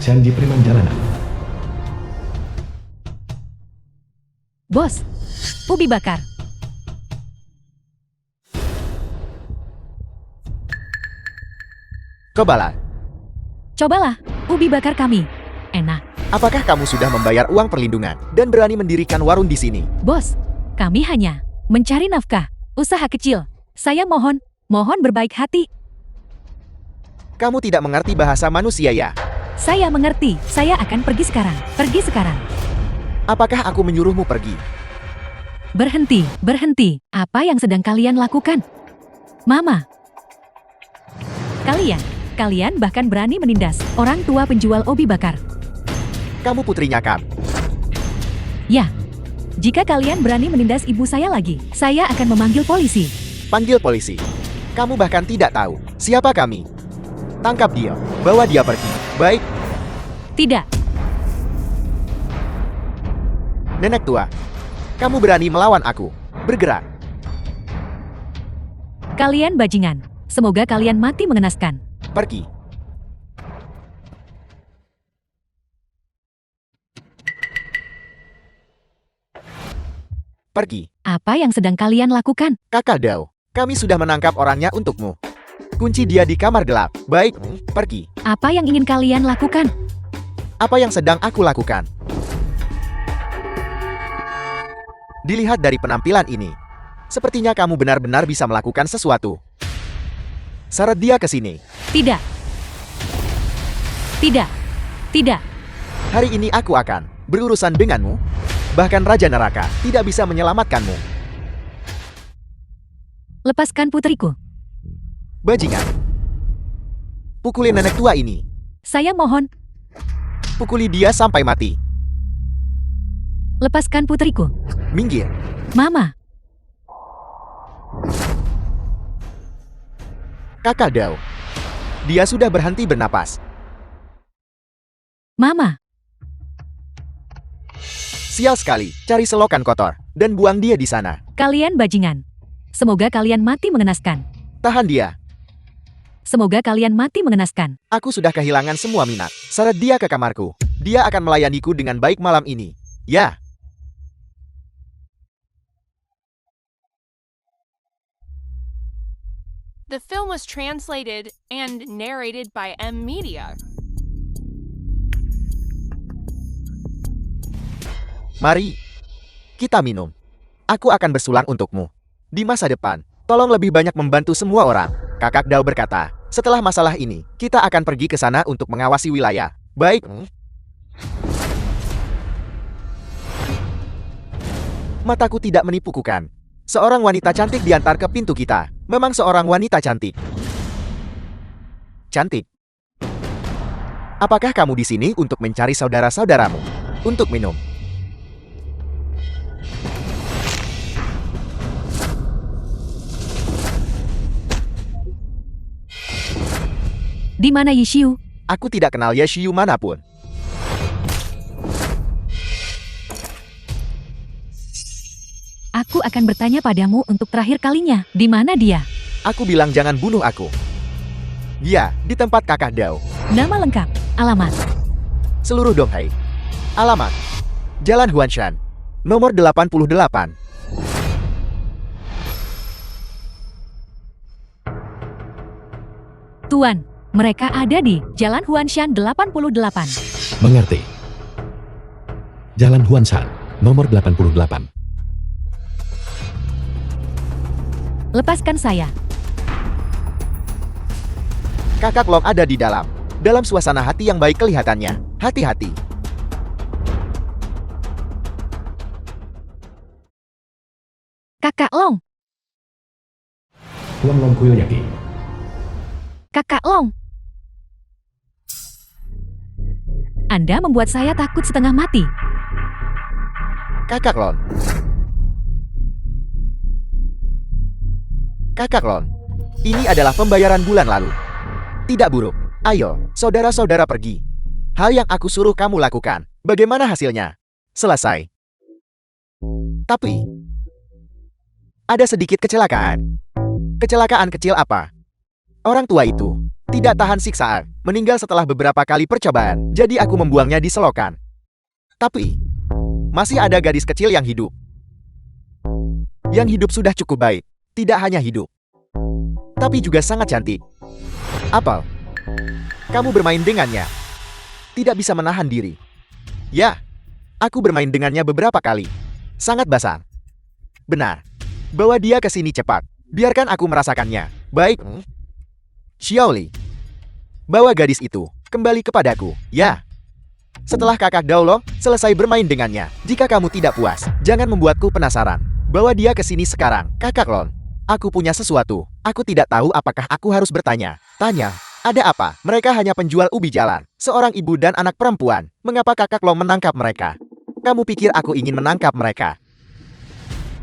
Janji preman jalanan. Bos, ubi bakar. Cobalah, ubi bakar kami. Enak. apakah kamu sudah membayar uang perlindungan dan berani mendirikan warung di sini? Bos, kami hanya mencari nafkah, usaha kecil. Saya mohon berbaik hati. Kamu tidak mengerti bahasa manusia ya? Saya mengerti, saya akan pergi sekarang. Pergi sekarang. Apakah aku menyuruhmu pergi? Berhenti. Apa yang sedang kalian lakukan? Mama. Kalian bahkan berani menindas orang tua penjual ubi bakar. Kamu putrinya Kap. Ya, jika kalian berani menindas ibu saya lagi, saya akan memanggil polisi. Panggil polisi. Kamu bahkan tidak tahu siapa kami. Tangkap dia, bawa dia pergi. Baik, Tidak, nenek tua. Kamu berani melawan aku. Bergerak. kalian bajingan. Semoga kalian mati mengenaskan. Pergi. Pergi. Apa yang sedang kalian lakukan? Kakak Dao, kami sudah menangkap orangnya untukmu. Kunci dia di kamar gelap. Baik, pergi. Apa yang ingin kalian lakukan? Apa yang sedang aku lakukan? Dilihat dari penampilan ini, sepertinya kamu benar-benar bisa melakukan sesuatu. Seret dia ke sini. Tidak. Hari ini aku akan berurusan denganmu. Bahkan Raja Neraka tidak bisa menyelamatkanmu. Lepaskan putriku. Bajingan. Pukuli nenek tua ini. Saya mohon, Pukuli dia sampai mati. lepaskan putriku. Minggir. Mama, Kakak Dao. Dia sudah berhenti bernapas. Mama. Sial sekali, cari selokan kotor dan buang dia di sana. Kalian bajingan. Semoga kalian mati mengenaskan. Tahan dia. Semoga kalian mati mengenaskan. Aku sudah kehilangan semua minat. Seret dia ke kamarku. Dia akan melayaniku dengan baik malam ini. Ya. The film was translated and narrated by M Media. Mari, kita minum. Aku akan bersulang untukmu. Di masa depan, tolong lebih banyak membantu semua orang. Kakak Dao berkata, setelah masalah ini, kita akan pergi ke sana untuk mengawasi wilayah. Baik. Mataku tidak menipuku kan? Seorang wanita cantik diantar ke pintu kita. Memang seorang wanita cantik. Cantik. Apakah kamu di sini untuk mencari saudara-saudaramu? Untuk minum. Di mana Yishiu? Aku tidak kenal Yeshiu manapun. Aku akan bertanya padamu untuk terakhir kalinya. Di mana dia? Aku bilang jangan bunuh aku. Dia di tempat kakak Dao. Nama lengkap, alamat. Seluruh Donghai. Alamat. Jalan Huanshan. Nomor 88. Tuan, mereka ada di Jalan Huanshan 88. Mengerti. Jalan Huanshan, nomor 88. Lepaskan saya. Kakak Long ada di dalam. Dalam suasana hati yang baik kelihatannya. Hati-hati. Kakak Long, Tuan Long Kuyoyaki. Kakak Long. Anda membuat saya takut setengah mati. Kakak Lon. Kakak Lon. Ini adalah pembayaran bulan lalu. Tidak buruk. Ayo, saudara-saudara pergi. Hal yang aku suruh kamu lakukan. Bagaimana hasilnya? Selesai. Tapi ada sedikit kecelakaan. Kecelakaan kecil apa? Orang tua itu tidak tahan siksaan meninggal setelah beberapa kali percobaan, jadi aku membuangnya di selokan. Tapi, masih ada gadis kecil yang hidup. Yang hidup sudah cukup baik. Tidak hanya hidup, tapi juga sangat cantik. Apel, kamu bermain dengannya. Tidak bisa menahan diri. Ya, aku bermain dengannya beberapa kali. Sangat basah. Benar. Bawa dia ke sini cepat. Biarkan aku merasakannya. Baik. Xiaoli, bawa gadis itu kembali kepadaku, ya. Setelah kakak Daulo selesai bermain dengannya, jika kamu tidak puas, jangan membuatku penasaran. Bawa dia ke sini sekarang, kakak Lon. Aku punya sesuatu. Aku tidak tahu apakah aku harus bertanya. Tanya, ada apa? Mereka hanya penjual ubi jalan. Seorang ibu dan anak perempuan. Mengapa kakak Lon menangkap mereka? Kamu pikir aku ingin menangkap mereka?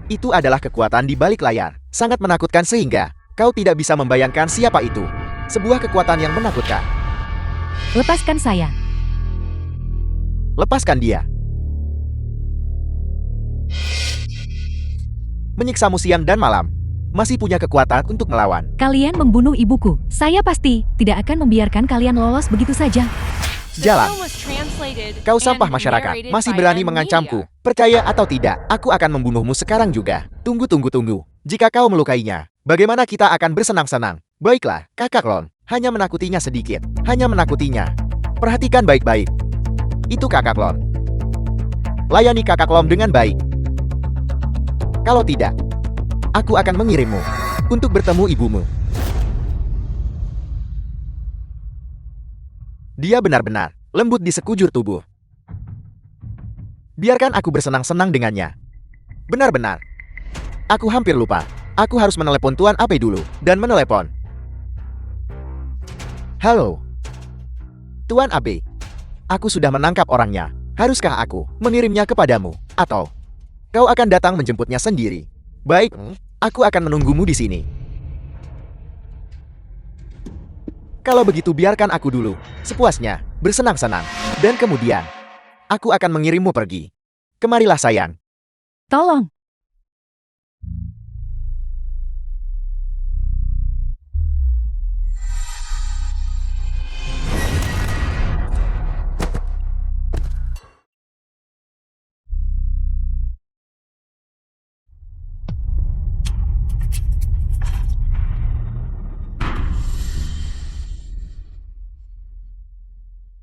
Itu adalah kekuatan di balik layar. Sangat menakutkan sehingga kau tidak bisa membayangkan siapa itu. Sebuah kekuatan yang menakutkan. Lepaskan saya. Lepaskan dia. Menyiksamu siang dan malam. Masih punya kekuatan untuk melawan. Kalian membunuh ibuku. Saya pasti tidak akan membiarkan kalian lolos begitu saja. The Jalan. film was translated Kau sampah and masyarakat. narrated Masih by berani M mengancamku. Media. Percaya atau tidak, aku akan membunuhmu sekarang juga. Tunggu. Jika kau melukainya, bagaimana kita akan bersenang-senang? Baiklah, kakak Lon. Hanya menakutinya sedikit. Hanya menakutinya. Perhatikan baik-baik. Itu kakak Lon. Layani kakak Lon dengan baik. Kalau tidak, aku akan mengirimmu untuk bertemu ibumu. Dia benar-benar lembut di sekujur tubuh. Biarkan aku bersenang-senang dengannya. Benar-benar. Aku hampir lupa. Aku harus menelepon Tuan Ape dulu. Dan menelepon. Halo. Tuan Ape. Aku sudah menangkap orangnya. Haruskah aku mengirimnya kepadamu? Atau kau akan datang menjemputnya sendiri? Baik, aku akan menunggumu di sini. Kalau begitu biarkan aku dulu, sepuasnya, bersenang-senang. Dan kemudian, aku akan mengirimmu pergi. Kemarilah sayang. Tolong.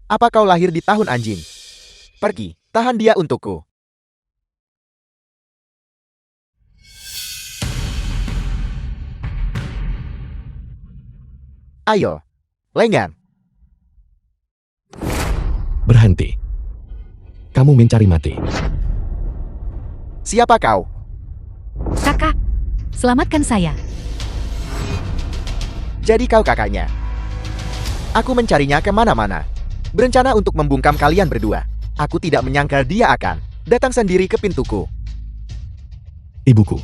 Apa kau lahir di tahun anjing? Pergi, tahan dia untukku. Ayo, lenggan. Berhenti. Kamu mencari mati. Siapa kau? Kakak, selamatkan saya. Jadi kau kakaknya. Aku mencarinya kemana-mana. Berencana untuk membungkam kalian berdua. Aku tidak menyangka dia akan datang sendiri ke pintuku. Ibuku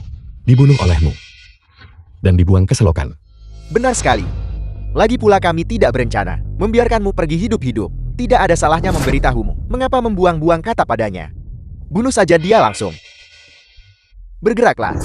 dibunuh olehmu dan dibuang ke selokan. Benar sekali. Lagi pula kami tidak berencana membiarkanmu pergi hidup-hidup. Tidak ada salahnya memberitahumu. Mengapa membuang-buang kata padanya? Bunuh saja dia langsung. Bergeraklah.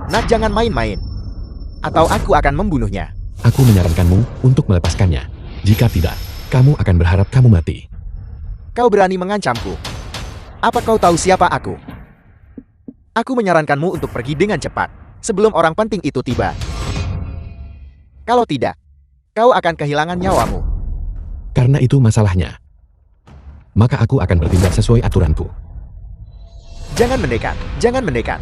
Nak, jangan main-main. Atau aku akan membunuhnya. Aku menyarankanmu untuk melepaskannya. Jika tidak, kamu akan berharap kamu mati. Kau berani mengancamku. Apa kau tahu siapa aku? Aku menyarankanmu untuk pergi dengan cepat, sebelum orang penting itu tiba. Kalau tidak, kau akan kehilangan nyawamu. Karena itu masalahnya. Maka aku akan bertindak sesuai aturanku. Jangan mendekat, jangan mendekat.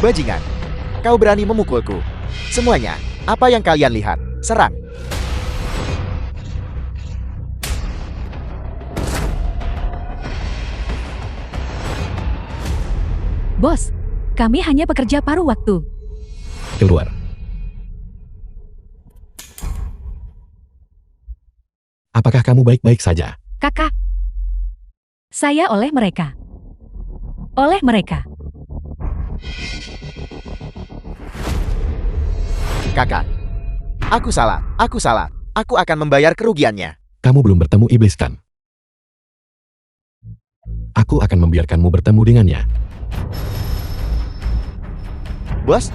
Bajingan, kau berani memukulku. Semuanya, apa yang kalian lihat, serang. Bos, kami hanya pekerja paruh waktu. Keluar. Apakah kamu baik-baik saja? Kakak, saya oleh mereka. oleh mereka. Kakak. Aku salah. Aku akan membayar kerugiannya. Kamu belum bertemu iblis kan? Aku akan membiarkanmu bertemu dengannya. Bos?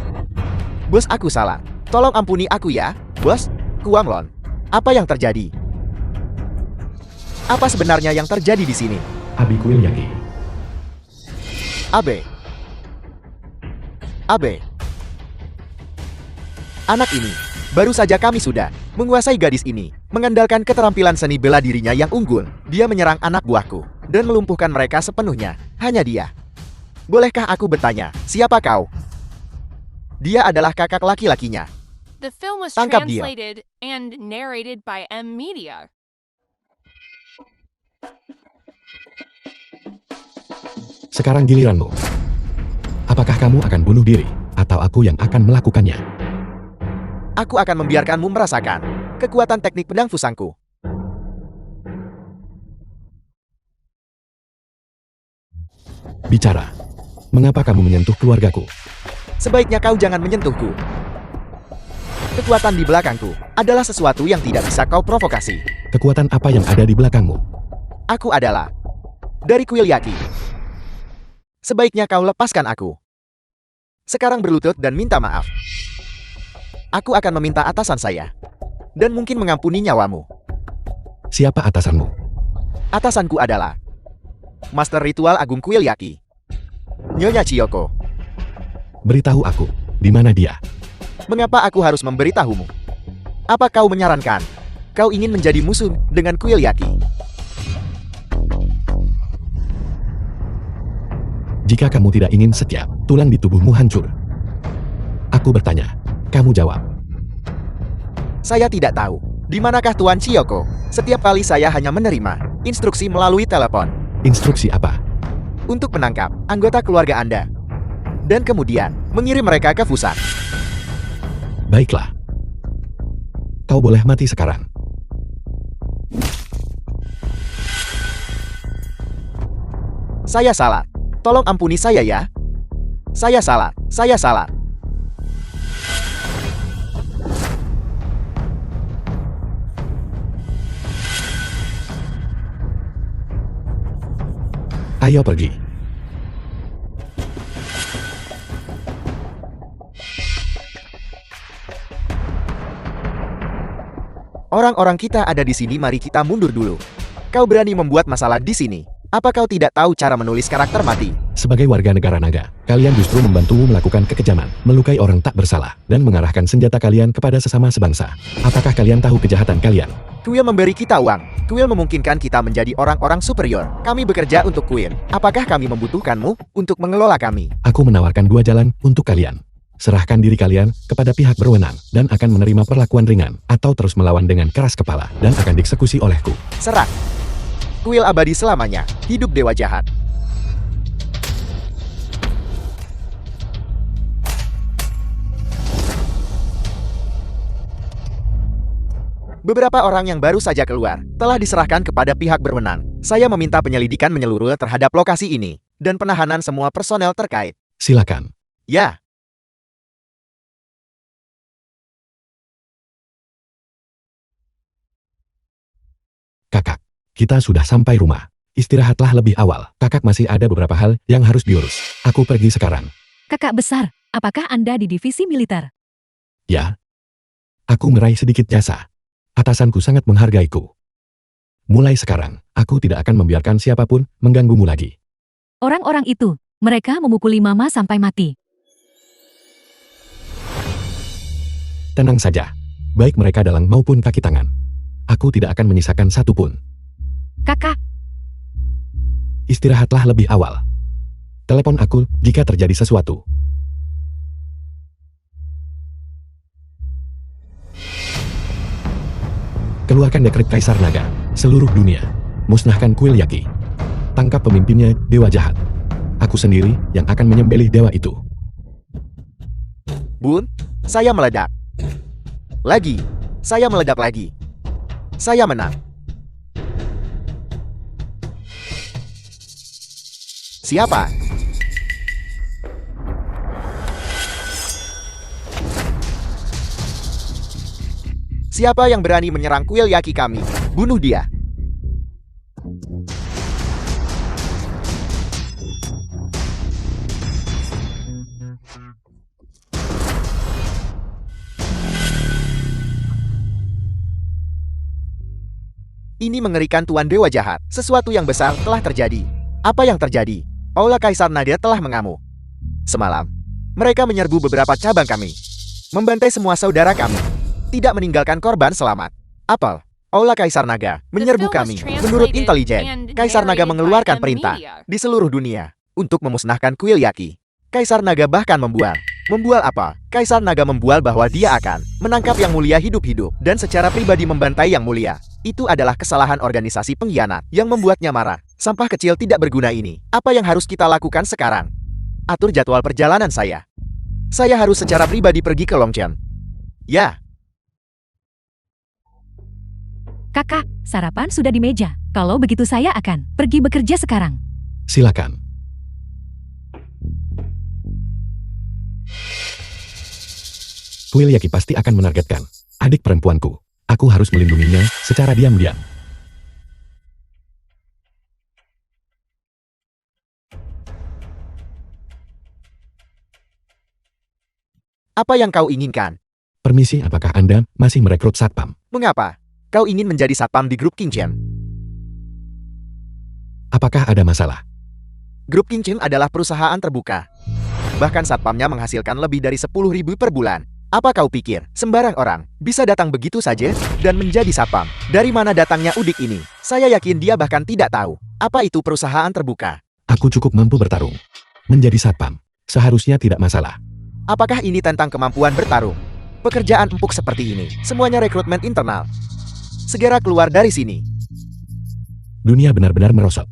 Bos, aku salah. Tolong ampuni aku ya, bos. Kuanglon. Apa yang terjadi? Apa sebenarnya yang terjadi di sini? Abi Kuil Yaki. Abe. Anak ini, baru saja kami sudah menguasai gadis ini. Mengandalkan keterampilan seni bela dirinya yang unggul, dia menyerang anak buahku dan melumpuhkan mereka sepenuhnya. Hanya dia. Bolehkah aku bertanya, siapa kau? Dia adalah kakak laki-lakinya. The film was Tangkap dia. translated and narrated by M Media. Sekarang giliranmu. Apakah kamu akan bunuh diri, atau aku yang akan melakukannya? Aku akan membiarkanmu merasakan kekuatan teknik pedang fusangku. Bicara. Mengapa kamu menyentuh keluargaku? Sebaiknya kau jangan menyentuhku. Kekuatan di belakangku adalah sesuatu yang tidak bisa kau provokasi. Kekuatan apa yang ada di belakangmu? Aku adalah dari kuil Yaki. Sebaiknya kau lepaskan aku. Sekarang berlutut dan minta maaf. Aku akan meminta atasan saya. Dan mungkin mengampuni nyawamu. Siapa atasanmu? Atasanku adalah Master Ritual Agung Kuil Yaki, Nyonya Chiyoko. Beritahu aku, di mana dia? Mengapa aku harus memberitahumu? Apa kau menyarankan kau ingin menjadi musuh dengan kuil Yaki? Jika kamu tidak ingin setiap tulang di tubuhmu hancur. Aku bertanya, kamu jawab. Saya tidak tahu. Di manakah Tuan Chiyoko? Setiap kali saya hanya menerima instruksi melalui telepon. Instruksi apa? Untuk menangkap anggota keluarga Anda. Dan kemudian mengirim mereka ke Fusan. Baiklah. Kau boleh mati sekarang. Saya salah. Tolong ampuni saya ya. Saya salah. Ayo pergi. Orang-orang kita ada di sini, mari kita mundur dulu. Kau berani membuat masalah di sini. Apa kau tidak tahu cara menulis karakter mati? Sebagai warga negara naga, kalian justru membantumu melakukan kekejaman, melukai orang tak bersalah, dan mengarahkan senjata kalian kepada sesama sebangsa. Apakah kalian tahu kejahatan kalian? Kuil memberi kita uang. Kuil memungkinkan kita menjadi orang-orang superior. Kami bekerja untuk Kuil. Apakah kami membutuhkanmu untuk mengelola kami? Aku menawarkan dua jalan untuk kalian. Serahkan diri kalian kepada pihak berwenang, dan akan menerima perlakuan ringan, atau terus melawan dengan keras kepala, dan akan dieksekusi olehku. Serah. Kuil abadi selamanya. Hidup dewa jahat. Beberapa orang yang baru saja keluar telah diserahkan kepada pihak berwenang. Saya meminta penyelidikan menyeluruh terhadap lokasi ini dan penahanan semua personel terkait. Silakan. Ya. Kakak, kita sudah sampai rumah. Istirahatlah lebih awal. Kakak masih ada beberapa hal yang harus diurus. Aku pergi sekarang. Kakak besar, apakah Anda di divisi militer? Ya. Aku meraih sedikit jasa. Atasanku sangat menghargaiku. Mulai sekarang, aku tidak akan membiarkan siapapun mengganggumu lagi. Orang-orang itu, mereka memukuli Mama sampai mati. Tenang saja. Baik mereka dalang maupun kaki tangan. Aku tidak akan menyisakan satu pun. Kakak, Istirahatlah lebih awal. Telepon aku jika terjadi sesuatu. Keluarkan dekret Kaisar Naga. Seluruh dunia. Musnahkan kuil Yaki. Tangkap pemimpinnya, dewa jahat. Aku sendiri yang akan menyembelih dewa itu. Bun, saya meledak. Lagi. Saya meledak lagi. Saya menang. Siapa? Siapa yang berani menyerang kuil Yaki kami? Bunuh dia. Ini mengerikan Tuan Dewa Jahat. Sesuatu yang besar telah terjadi. Apa yang terjadi? Aula Kaisar Naga telah mengamuk. Semalam, mereka menyerbu beberapa cabang kami. Membantai semua saudara kami. Tidak meninggalkan korban selamat. Apel, Aula Kaisar Naga menyerbu kami. Menurut intelijen, Kaisar Naga mengeluarkan perintah di seluruh dunia untuk memusnahkan kuil Yaki. Kaisar Naga bahkan membual. Membual apa? Kaisar Naga membual bahwa dia akan menangkap Yang Mulia hidup-hidup dan secara pribadi membantai Yang Mulia. Itu adalah kesalahan organisasi pengkhianat yang membuatnya marah. Sampah kecil tidak berguna ini. Apa yang harus kita lakukan sekarang? Atur jadwal perjalanan saya. Saya harus secara pribadi pergi ke Longchen. Ya. Kakak, sarapan sudah di meja. Kalau begitu saya akan pergi bekerja sekarang. Silakan. Kuil Yaki pasti akan menargetkan adik perempuanku. Aku harus melindunginya secara diam-diam. Apa yang kau inginkan? Permisi, apakah Anda masih merekrut satpam? Mengapa? Kau ingin menjadi satpam di grup King Chen? Apakah ada masalah? Grup King Chen adalah perusahaan terbuka. Bahkan satpamnya menghasilkan lebih dari 10.000 per bulan. Apa kau pikir sembarang orang bisa datang begitu saja dan menjadi satpam? Dari mana datangnya udik ini? Saya yakin dia bahkan tidak tahu apa itu perusahaan terbuka. Aku cukup mampu bertarung. Menjadi satpam seharusnya tidak masalah. Apakah ini tentang kemampuan bertarung? Pekerjaan empuk seperti ini, semuanya rekrutmen internal. Segera keluar dari sini. Dunia benar-benar merosot.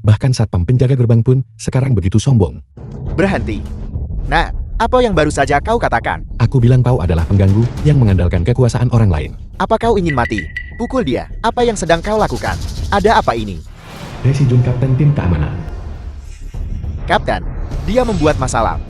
Bahkan satpam penjaga gerbang pun sekarang begitu sombong. Berhenti. Nah, apa yang baru saja kau katakan? Aku bilang kau adalah pengganggu yang mengandalkan kekuasaan orang lain. Apa kau ingin mati? Pukul dia. Apa yang sedang kau lakukan? Ada apa ini? Desi Jun, Kapten Tim Keamanan. Kapten, dia membuat masalah.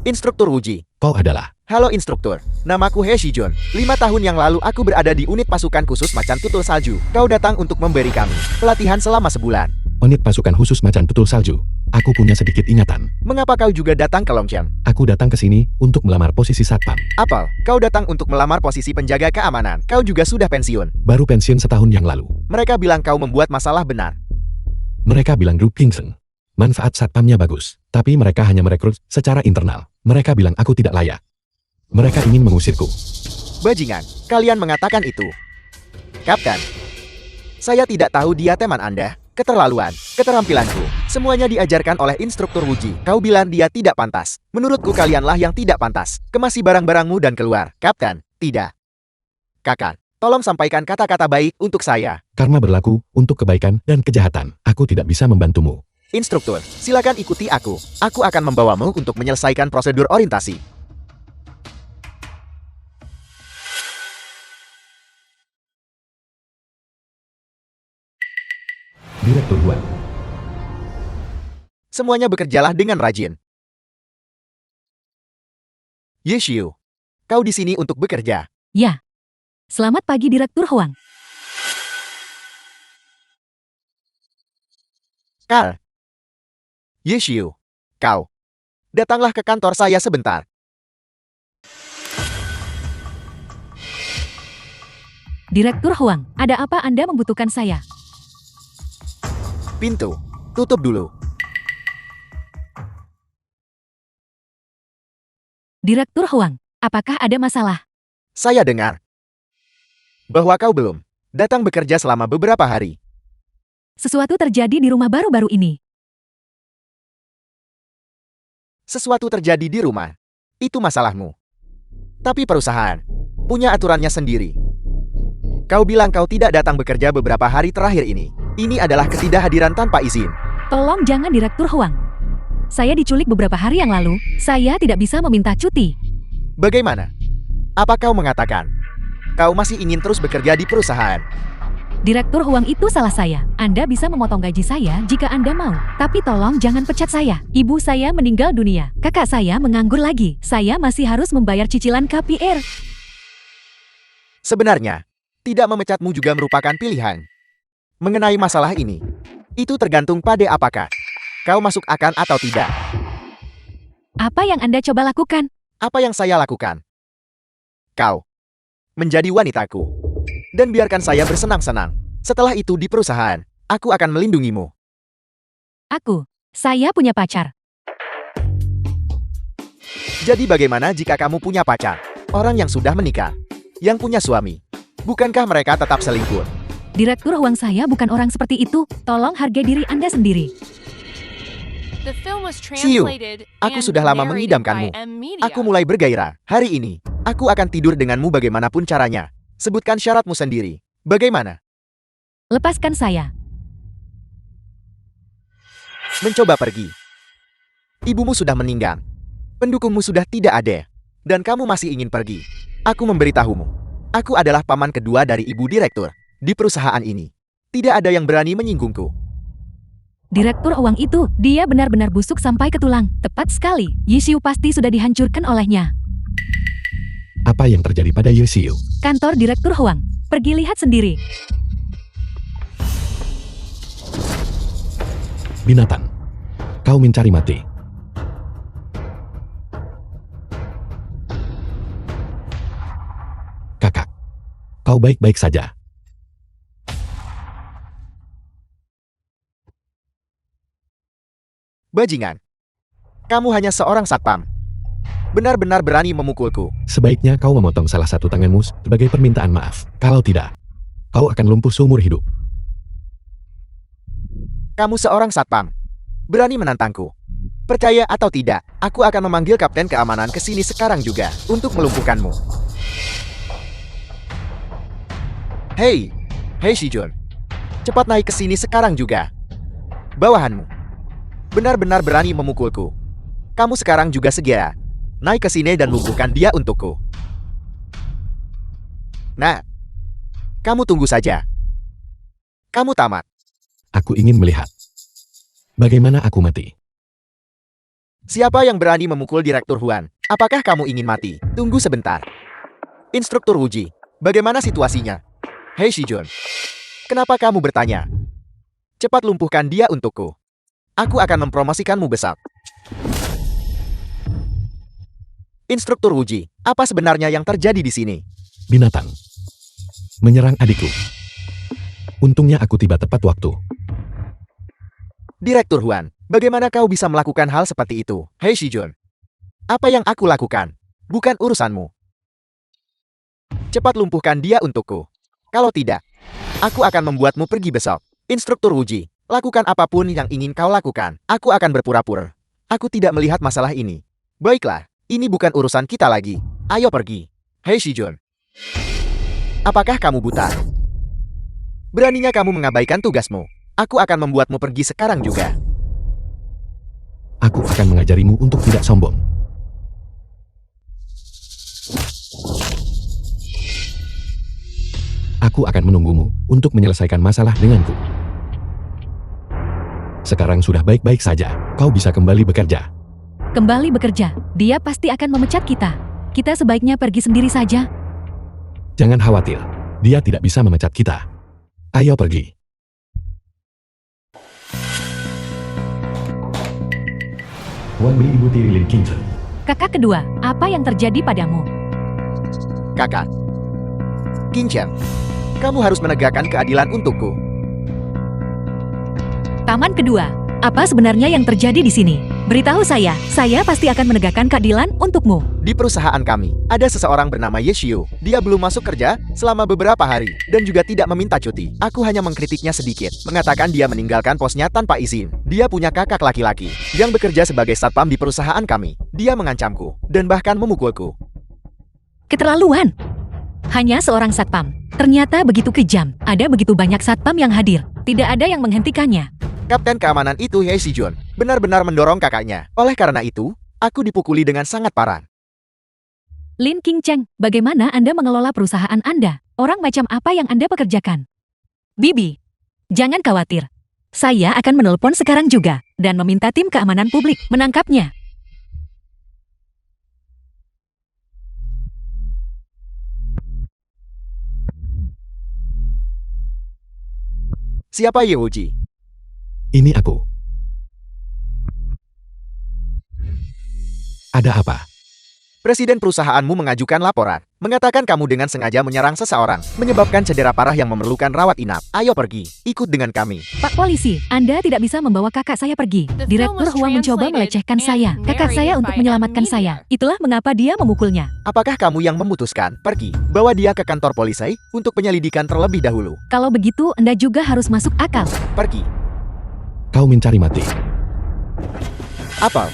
Instruktur Wuji. Kau adalah... Halo instruktur, namaku He Shijun. 5 tahun yang lalu aku berada di unit pasukan khusus Macan Tutul Salju. Kau datang untuk memberi kami pelatihan selama sebulan. Unit pasukan khusus Macan Tutul Salju. Aku punya sedikit ingatan. Mengapa kau juga datang ke Longchen? Aku datang ke sini untuk melamar posisi satpam. Apel, kau datang untuk melamar posisi penjaga keamanan. Kau juga sudah pensiun. Baru pensiun setahun yang lalu. Mereka bilang kau membuat masalah benar. Mereka bilang grup Kingston. Manfaat satpamnya bagus. Tapi mereka hanya merekrut secara internal. Mereka bilang aku tidak layak. Mereka ingin mengusirku. Bajingan, kalian mengatakan itu. Kapten, saya tidak tahu dia teman Anda. Keterlaluan, keterampilanku, semuanya diajarkan oleh instruktur Wuji. Kau bilang dia tidak pantas. Menurutku kalianlah yang tidak pantas. Kemasi barang-barangmu dan keluar. Kapten, tidak. Kakak, tolong sampaikan kata-kata baik untuk saya. Karma berlaku untuk kebaikan dan kejahatan. Aku tidak bisa membantumu. Instruktur, silakan ikuti aku. Aku akan membawamu untuk menyelesaikan prosedur orientasi. Direktur Huan. Semuanya bekerjalah dengan rajin. Yeshiu, kau di sini untuk bekerja. Ya. Selamat pagi Direktur Huang. Carl. Yeshiu, kau. Datanglah ke kantor saya sebentar. Direktur Huang, ada apa Anda membutuhkan saya? Pintu, tutup dulu. Direktur Huang, apakah ada masalah? Saya dengar bahwa kau belum datang bekerja selama beberapa hari. Sesuatu terjadi di rumah baru-baru ini. Sesuatu terjadi di rumah. Itu masalahmu. Tapi perusahaan punya aturannya sendiri. Kau bilang kau tidak datang bekerja beberapa hari terakhir ini. Ini adalah ketidakhadiran tanpa izin. Tolong jangan Direktur Huang. Saya diculik beberapa hari yang lalu. Saya tidak bisa meminta cuti. Bagaimana? Apa kau mengatakan kau masih ingin terus bekerja di perusahaan? Direktur Huang itu salah saya. Anda bisa memotong gaji saya jika Anda mau. Tapi tolong jangan pecat saya. Ibu saya meninggal dunia. Kakak saya menganggur lagi. Saya masih harus membayar cicilan KPR. Sebenarnya, tidak memecatmu juga merupakan pilihan. Mengenai masalah ini, itu tergantung pada apakah kau masuk akal atau tidak. Apa yang Anda coba lakukan? Apa yang saya lakukan? Kau menjadi wanitaku. Dan biarkan saya bersenang-senang. Setelah itu di perusahaan, aku akan melindungimu. Saya punya pacar. Jadi bagaimana jika kamu punya pacar? Orang yang sudah menikah, yang punya suami. Bukankah mereka tetap selingkuh? Direktur Huang, saya bukan orang seperti itu. Tolong hargai diri Anda sendiri. The film was Siu, translated aku and sudah lama narrated mengidamkanmu. by M-Media. Aku mulai bergairah. Hari ini, aku akan tidur denganmu bagaimanapun caranya. Sebutkan syaratmu sendiri. Bagaimana? Lepaskan saya. Mencoba pergi. Ibumu sudah meninggal. Pendukungmu sudah tidak ada. Dan kamu masih ingin pergi. Aku memberitahumu. Aku adalah paman kedua dari ibu direktur. Di perusahaan ini, tidak ada yang berani menyinggungku. Direktur Huang itu, dia benar-benar busuk sampai ke tulang. Tepat sekali. Yishiu pasti sudah dihancurkan olehnya. Apa yang terjadi pada Yesiu? Kantor Direktur Huang. Pergi lihat sendiri. Binatang. Kau mencari mati. Kakak. Kau baik-baik saja. Bajingan. Kamu hanya seorang satpam. Benar-benar berani memukulku. Sebaiknya kau memotong salah satu tanganmu sebagai permintaan maaf. Kalau tidak, kau akan lumpuh seumur hidup. Kamu seorang satpam. Berani menantangku. Percaya atau tidak, aku akan memanggil kapten keamanan ke sini sekarang juga untuk melumpuhkanmu. Hei Shijun. Cepat naik ke sini sekarang juga. Bawahanmu. Benar-benar berani memukulku. Kamu sekarang juga segera naik ke sini dan lumpuhkan dia untukku. Nah, kamu tunggu saja. Kamu tamat. Aku ingin melihat bagaimana aku mati. Siapa yang berani memukul Direktur Huan? Apakah kamu ingin mati? Tunggu sebentar. Instruktur Wuji, bagaimana situasinya? Hei Shijun, kenapa kamu bertanya? Cepat lumpuhkan dia untukku. Aku akan mempromosikanmu besar. Instruktur Wuji, apa sebenarnya yang terjadi di sini? Binatang. Menyerang adikku. Untungnya aku tiba tepat waktu. Direktur Huan, bagaimana kau bisa melakukan hal seperti itu? Hei Shijun, apa yang aku lakukan? Bukan urusanmu. Cepat lumpuhkan dia untukku. Kalau tidak, aku akan membuatmu pergi besok. Instruktur Wuji, lakukan apapun yang ingin kau lakukan. Aku akan berpura-pura. Aku tidak melihat masalah ini. Baiklah, ini bukan urusan kita lagi. Ayo pergi. Hei Shijun. Apakah kamu buta? Beraninya kamu mengabaikan tugasmu. Aku akan membuatmu pergi sekarang juga. Aku akan mengajarimu untuk tidak sombong. Aku akan menunggumu untuk menyelesaikan masalah denganku. Sekarang sudah baik-baik saja. Kau bisa kembali bekerja. Kembali bekerja. Dia pasti akan memecat kita. Kita sebaiknya pergi sendiri saja. Jangan khawatir. Dia tidak bisa memecat kita. Ayo pergi. Wan beli ibu tiri Lin Qingchen. Kakak kedua, apa yang terjadi padamu? Kakak. Qingchen, kamu harus menegakkan keadilan untukku. Taman kedua, apa sebenarnya yang terjadi di sini? Beritahu saya pasti akan menegakkan keadilan untukmu. Di perusahaan kami, ada seseorang bernama Yeshiu. Dia belum masuk kerja selama beberapa hari dan juga tidak meminta cuti. Aku hanya mengkritiknya sedikit, mengatakan dia meninggalkan posnya tanpa izin. Dia punya kakak laki-laki yang bekerja sebagai satpam di perusahaan kami. Dia mengancamku dan bahkan memukulku. Keterlaluan. Hanya seorang satpam. Ternyata begitu kejam. Ada begitu banyak satpam yang hadir. Tidak ada yang menghentikannya. Kapten keamanan itu Ye Shijun benar-benar mendorong kakaknya. Oleh karena itu, aku dipukuli dengan sangat parah. Lin Qingchen, bagaimana Anda mengelola perusahaan Anda? Orang macam apa yang Anda pekerjakan? Bibi, jangan khawatir. Saya akan menelpon sekarang juga dan meminta tim keamanan publik menangkapnya. Siapa Yehuji? Ini aku. Ada apa? Presiden perusahaanmu mengajukan laporan, mengatakan kamu dengan sengaja menyerang seseorang, menyebabkan cedera parah yang memerlukan rawat inap. Ayo pergi, ikut dengan kami. Pak polisi, Anda tidak bisa membawa kakak saya pergi. The film Direktur was Huang mencoba translated melecehkan and saya, kakak saya narrated untuk by menyelamatkan Media. saya. Itulah mengapa dia memukulnya. Apakah kamu yang memutuskan? Pergi, bawa dia ke kantor polisi untuk penyelidikan terlebih dahulu. Kalau begitu, Anda juga harus masuk akal. Pergi. Kau mencari mati. Apa?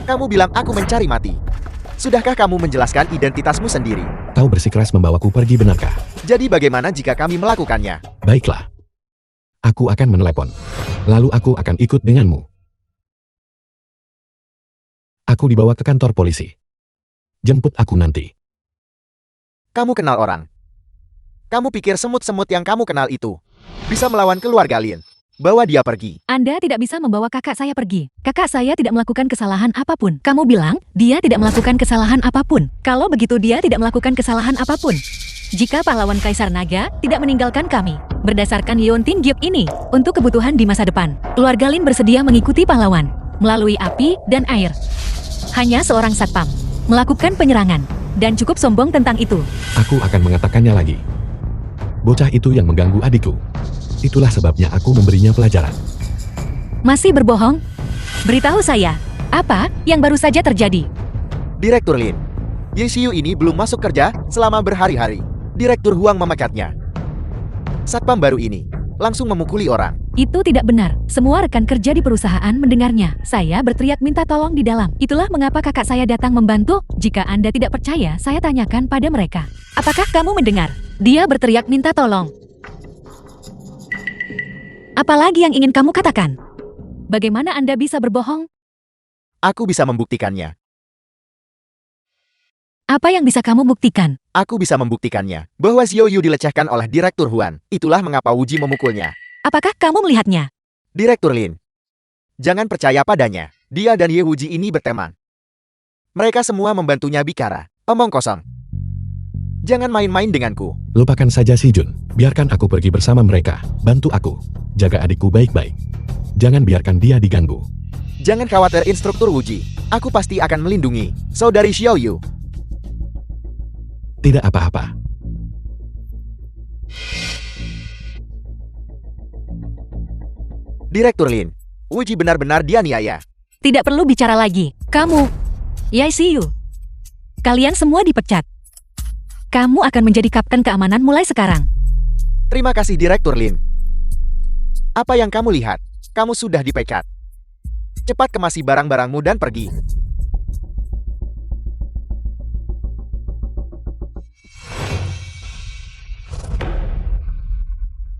Kamu bilang aku mencari mati. Sudahkah kamu menjelaskan identitasmu sendiri? Kau bersikeras membawaku pergi, benarkah? Jadi bagaimana jika kami melakukannya? Baiklah. Aku akan menelepon. Lalu aku akan ikut denganmu. Aku dibawa ke kantor polisi. Jemput aku nanti. Kamu kenal orang. Kamu pikir semut-semut yang kamu kenal itu bisa melawan keluarga Lin? Bawa dia pergi. Anda tidak bisa membawa kakak saya pergi. Kakak saya tidak melakukan kesalahan apapun. Kamu bilang, dia tidak melakukan kesalahan apapun. Kalau begitu dia tidak melakukan kesalahan apapun. Jika pahlawan Kaisar Naga tidak meninggalkan kami, berdasarkan Yeontin Gyuk ini, untuk kebutuhan di masa depan, keluarga Lin bersedia mengikuti pahlawan, melalui api dan air. Hanya seorang satpam, melakukan penyerangan, dan cukup sombong tentang itu. Aku akan mengatakannya lagi. Bocah itu yang mengganggu adikku. Itulah sebabnya aku memberinya pelajaran. Masih berbohong? Beritahu saya, apa yang baru saja terjadi? Direktur Lin, Yesiu ini belum masuk kerja selama berhari-hari. Direktur Huang memekatnya. Satpam baru ini langsung memukuli orang. Itu tidak benar. Semua rekan kerja di perusahaan mendengarnya. Saya berteriak minta tolong di dalam. Itulah mengapa kakak saya datang membantu. Jika Anda tidak percaya, saya tanyakan pada mereka. Apakah kamu mendengar? Dia berteriak minta tolong. Apalagi yang ingin kamu katakan? Bagaimana Anda bisa berbohong? Aku bisa membuktikannya. Apa yang bisa kamu buktikan? Aku bisa membuktikannya bahwa Xiao Yu dilecehkan oleh Direktur Huan. Itulah mengapa Wuji memukulnya. Apakah kamu melihatnya? Direktur Lin, jangan percaya padanya. Dia dan Ye Wuji ini berteman. Mereka semua membantunya bicara. Omong kosong. Jangan main-main denganku. Lupakan saja si Jun. Biarkan aku pergi bersama mereka. Bantu aku. Jaga adikku baik-baik. Jangan biarkan dia diganggu. Jangan khawatir instruktur Wuji. Aku pasti akan melindungi saudari Xiao Yu. Tidak apa-apa. Direktur Lin, Wuji benar-benar dianiaya. Tidak perlu bicara lagi. Kamu, Yesiu, kalian semua dipecat. Kamu akan menjadi kapten keamanan mulai sekarang. Terima kasih Direktur Lin. Apa yang kamu lihat? Kamu sudah dipecat. Cepat kemasi barang-barangmu dan pergi.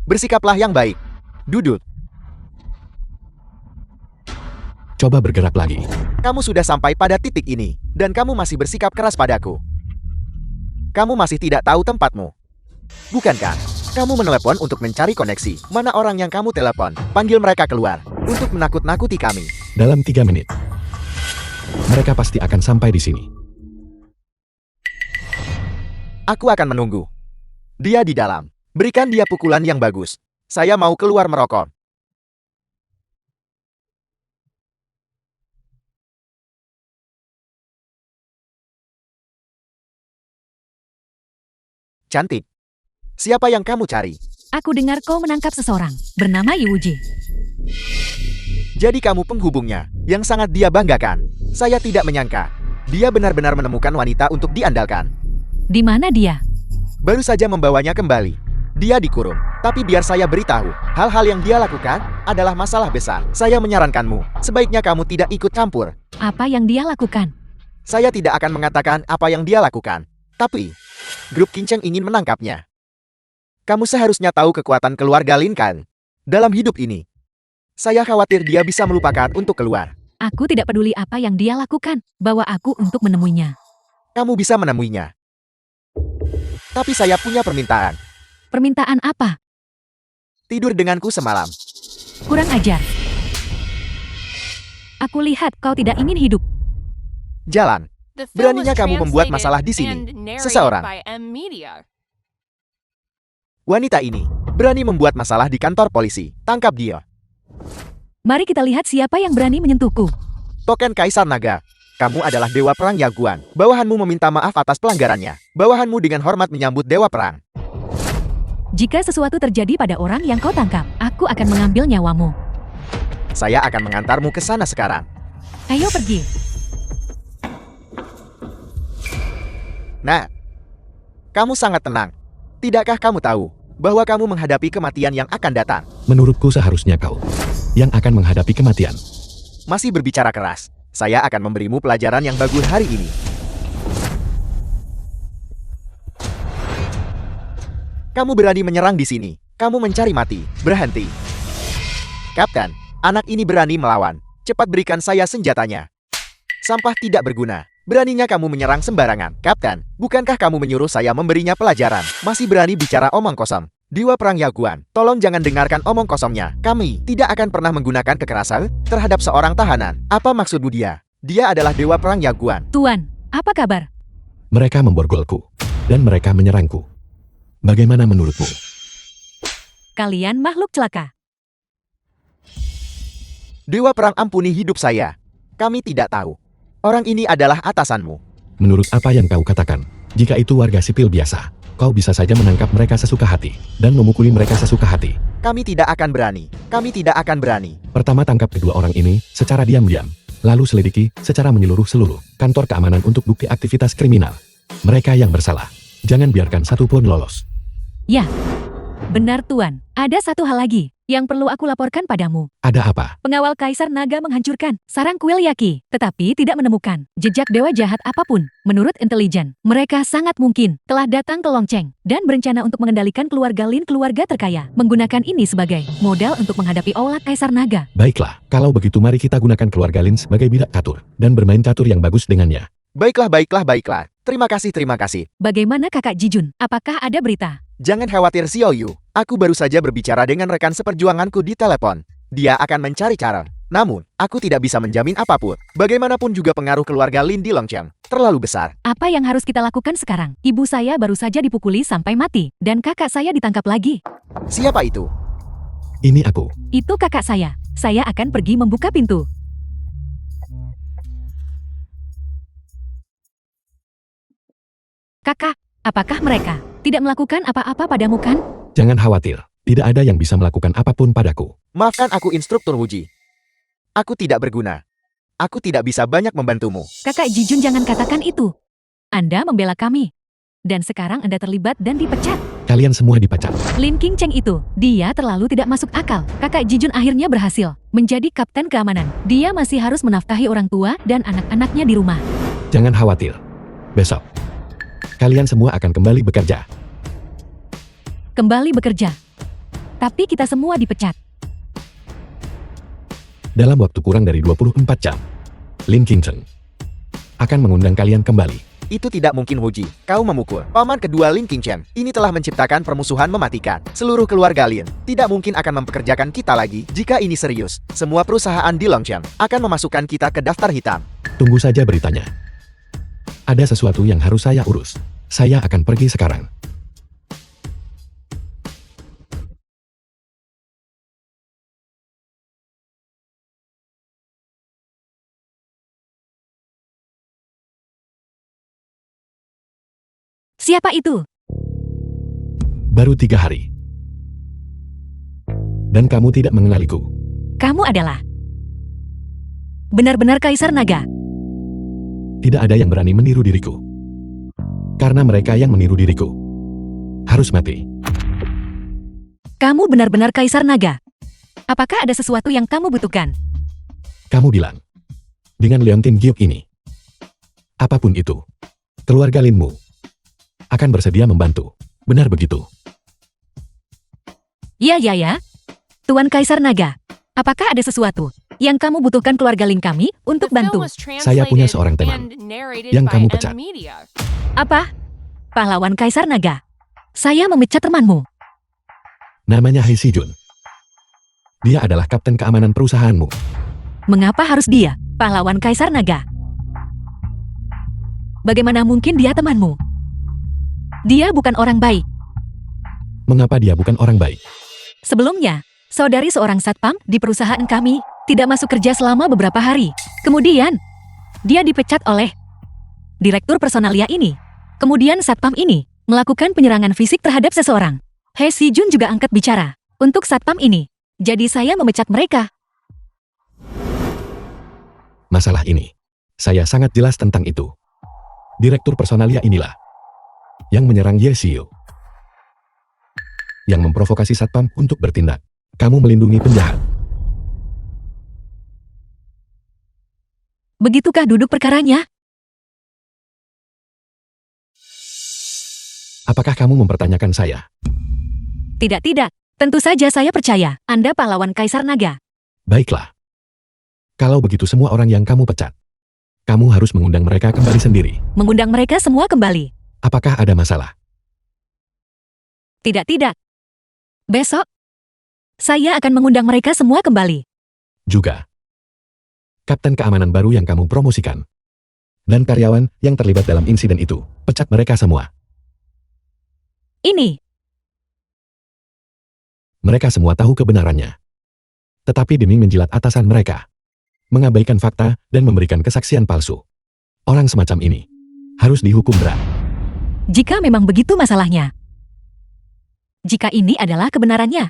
Bersikaplah yang baik. Duduk. Coba bergerak lagi. Kamu sudah sampai pada titik ini, dan kamu masih bersikap keras padaku. Kamu masih tidak tahu tempatmu. Bukankah? Kamu menelepon untuk mencari koneksi. Mana orang yang kamu telepon? Panggil mereka keluar. Untuk menakut-nakuti kami. Dalam 3 menit. Mereka pasti akan sampai di sini. Aku akan menunggu. Dia di dalam. Berikan dia pukulan yang bagus. Saya mau keluar merokok. Cantik. Siapa yang kamu cari? Aku dengar kau menangkap seseorang, bernama Yuji. Jadi kamu penghubungnya, yang sangat dia banggakan. Saya tidak menyangka. Dia benar-benar menemukan wanita untuk diandalkan. Di mana dia? Baru saja membawanya kembali. Dia dikurung. Tapi biar saya beritahu, hal-hal yang dia lakukan adalah masalah besar. Saya menyarankanmu, sebaiknya kamu tidak ikut campur. Apa yang dia lakukan? Saya tidak akan mengatakan apa yang dia lakukan. Tapi, grup Kinceng ingin menangkapnya. Kamu seharusnya tahu kekuatan keluarga Lin kan? Dalam hidup ini, saya khawatir dia bisa melupakan untuk keluar. Aku tidak peduli apa yang dia lakukan. Bawa aku untuk menemuinya. Kamu bisa menemuinya. Tapi saya punya permintaan. Permintaan apa? Tidur denganku semalam. Kurang ajar. Aku lihat kau tidak ingin hidup. Jalan. The film was Beraninya kamu membuat masalah di sini. translated and narrated Seseorang. by Media. Wanita ini Berani membuat masalah di kantor polisi. Tangkap dia. Mari kita lihat siapa yang berani menyentuhku. Token Kaisar Naga. Kamu adalah Dewa Perang Yaguan. Bawahanmu meminta maaf atas pelanggarannya. Bawahanmu dengan hormat menyambut Dewa Perang. Jika sesuatu terjadi pada orang yang kau tangkap, aku akan mengambil nyawamu. Saya akan mengantarmu ke sana sekarang. Ayo pergi. Nah, kamu sangat tenang. Tidakkah kamu tahu bahwa kamu menghadapi kematian yang akan datang? Menurutku seharusnya kau yang akan menghadapi kematian. Masih berbicara keras. Saya akan memberimu pelajaran yang bagus hari ini. Kamu berani menyerang di sini. Kamu mencari mati. Berhenti. Kapten, anak ini berani melawan. Cepat berikan saya senjatanya. Sampah tidak berguna. Beraninya kamu menyerang sembarangan. Kapten, bukankah kamu menyuruh saya memberinya pelajaran? Masih berani bicara omong kosong. Dewa Perang Yaguan, tolong jangan dengarkan omong kosongnya. Kami tidak akan pernah menggunakan kekerasan terhadap seorang tahanan. Apa maksudmu dia? Dia adalah Dewa Perang Yaguan. Tuan, apa kabar? Mereka memborgolku, dan mereka menyerangku. Bagaimana menurutmu? Kalian makhluk celaka. Dewa Perang, ampuni hidup saya. Kami tidak tahu. Orang ini adalah atasanmu. Menurut apa yang kau katakan, jika itu warga sipil biasa, kau bisa saja menangkap mereka sesuka hati, dan memukuli mereka sesuka hati. Kami tidak akan berani. Kami tidak akan berani. Pertama tangkap kedua orang ini secara diam-diam. Lalu selidiki secara menyeluruh seluruh kantor keamanan untuk bukti aktivitas kriminal. Mereka yang bersalah. Jangan biarkan satu pun lolos. Ya, benar Tuan. Ada satu hal lagi yang perlu aku laporkan padamu. Ada apa? Pengawal Kaisar Naga menghancurkan sarang kuil Yaki, tetapi tidak menemukan jejak dewa jahat apapun. Menurut intelijen, mereka sangat mungkin telah datang ke Longcheng dan berencana untuk mengendalikan keluarga Lin, keluarga terkaya, menggunakan ini sebagai modal untuk menghadapi Aulat Kaisar Naga. Baiklah, kalau begitu mari kita gunakan keluarga Lin sebagai bidak catur, dan bermain catur yang bagus dengannya. Baiklah, baiklah, baiklah. Terima kasih, terima kasih. Bagaimana Kakak Jijun? Apakah ada berita? Jangan khawatir, Xiao Yu. Aku baru saja berbicara dengan rekan seperjuanganku di telepon. Dia akan mencari cara. Namun, aku tidak bisa menjamin apapun. Bagaimanapun juga pengaruh keluarga Lin di Longcheng terlalu besar. Apa yang harus kita lakukan sekarang? Ibu saya baru saja dipukuli sampai mati, dan kakak saya ditangkap lagi. Siapa itu? Ini aku. Itu kakak saya. Saya akan pergi membuka pintu. Kakak, apakah mereka tidak melakukan apa-apa padamu kan? Jangan khawatir, tidak ada yang bisa melakukan apapun padaku. Maafkan aku, Instruktur Wuji. Aku tidak berguna. Aku tidak bisa banyak membantumu. Kakak Jijun, jangan katakan itu. Anda membela kami. Dan sekarang Anda terlibat dan dipecat. Kalian semua dipecat. Lin Qingcheng itu, dia terlalu tidak masuk akal. Kakak Jijun akhirnya berhasil menjadi kapten keamanan. Dia masih harus menafkahi orang tua dan anak-anaknya di rumah. Jangan khawatir. Besok, kalian semua akan kembali bekerja. Kembali bekerja. Tapi kita semua dipecat. Dalam waktu kurang dari 24 jam, Lin Qingcheng akan mengundang kalian kembali. Itu tidak mungkin, Wuji. Kau memukul paman kedua Lin Qingcheng. Ini telah menciptakan permusuhan mematikan. Seluruh keluarga Lin tidak mungkin akan mempekerjakan kita lagi. Jika ini serius, semua perusahaan di Longcheng akan memasukkan kita ke daftar hitam. Tunggu saja beritanya. Ada sesuatu yang harus saya urus. Saya akan pergi sekarang. Siapa itu? Baru 3 hari. Dan kamu tidak mengenaliku. Kamu adalah benar-benar Kaisar Naga. Tidak ada yang berani meniru diriku. Karena mereka yang meniru diriku harus mati. Kamu benar-benar Kaisar Naga. Apakah ada sesuatu yang kamu butuhkan? Kamu bilang, dengan Leontin Giok ini, apapun itu, keluarga Linmu akan bersedia membantu. Benar begitu? Ya. Tuan Kaisar Naga, apakah ada sesuatu yang kamu butuhkan keluarga Lin kami untuk The film bantu? was Saya punya translated seorang teman and narrated yang by kamu M pecat. Media. Apa? Pahlawan Kaisar Naga. Saya memecat temanmu. Namanya Hei Sijun. Dia adalah kapten keamanan perusahaanmu. Mengapa harus dia, pahlawan Kaisar Naga? Bagaimana mungkin dia temanmu? Dia bukan orang baik. Mengapa dia bukan orang baik? Sebelumnya, saudari seorang satpam di perusahaan kami tidak masuk kerja selama beberapa hari. Kemudian, dia dipecat oleh direktur personalia ini. Kemudian satpam ini melakukan penyerangan fisik terhadap seseorang. Hye Si-jun juga angkat bicara untuk satpam ini. Jadi saya memecat mereka. Masalah ini, saya sangat jelas tentang itu. Direktur personalia inilah yang menyerang Ye Xiu, yang memprovokasi satpam untuk bertindak. Kamu melindungi penjahat. Begitukah duduk perkaranya? Apakah kamu mempertanyakan saya? Tidak. Tentu saja saya percaya Anda pahlawan Kaisar Naga. Baiklah. Kalau begitu semua orang yang kamu pecat, kamu harus mengundang mereka kembali sendiri. Mengundang mereka semua kembali. Apakah ada masalah? Tidak. Besok, saya akan mengundang mereka semua kembali. Juga, kapten keamanan baru yang kamu promosikan, dan karyawan yang terlibat dalam insiden itu, pecat mereka semua. Ini, Mereka semua tahu kebenarannya. Tetapi demi menjilat atasan mereka, mengabaikan fakta dan memberikan kesaksian palsu, orang semacam ini harus dihukum berat. jika memang begitu masalahnya. Jika ini adalah kebenarannya,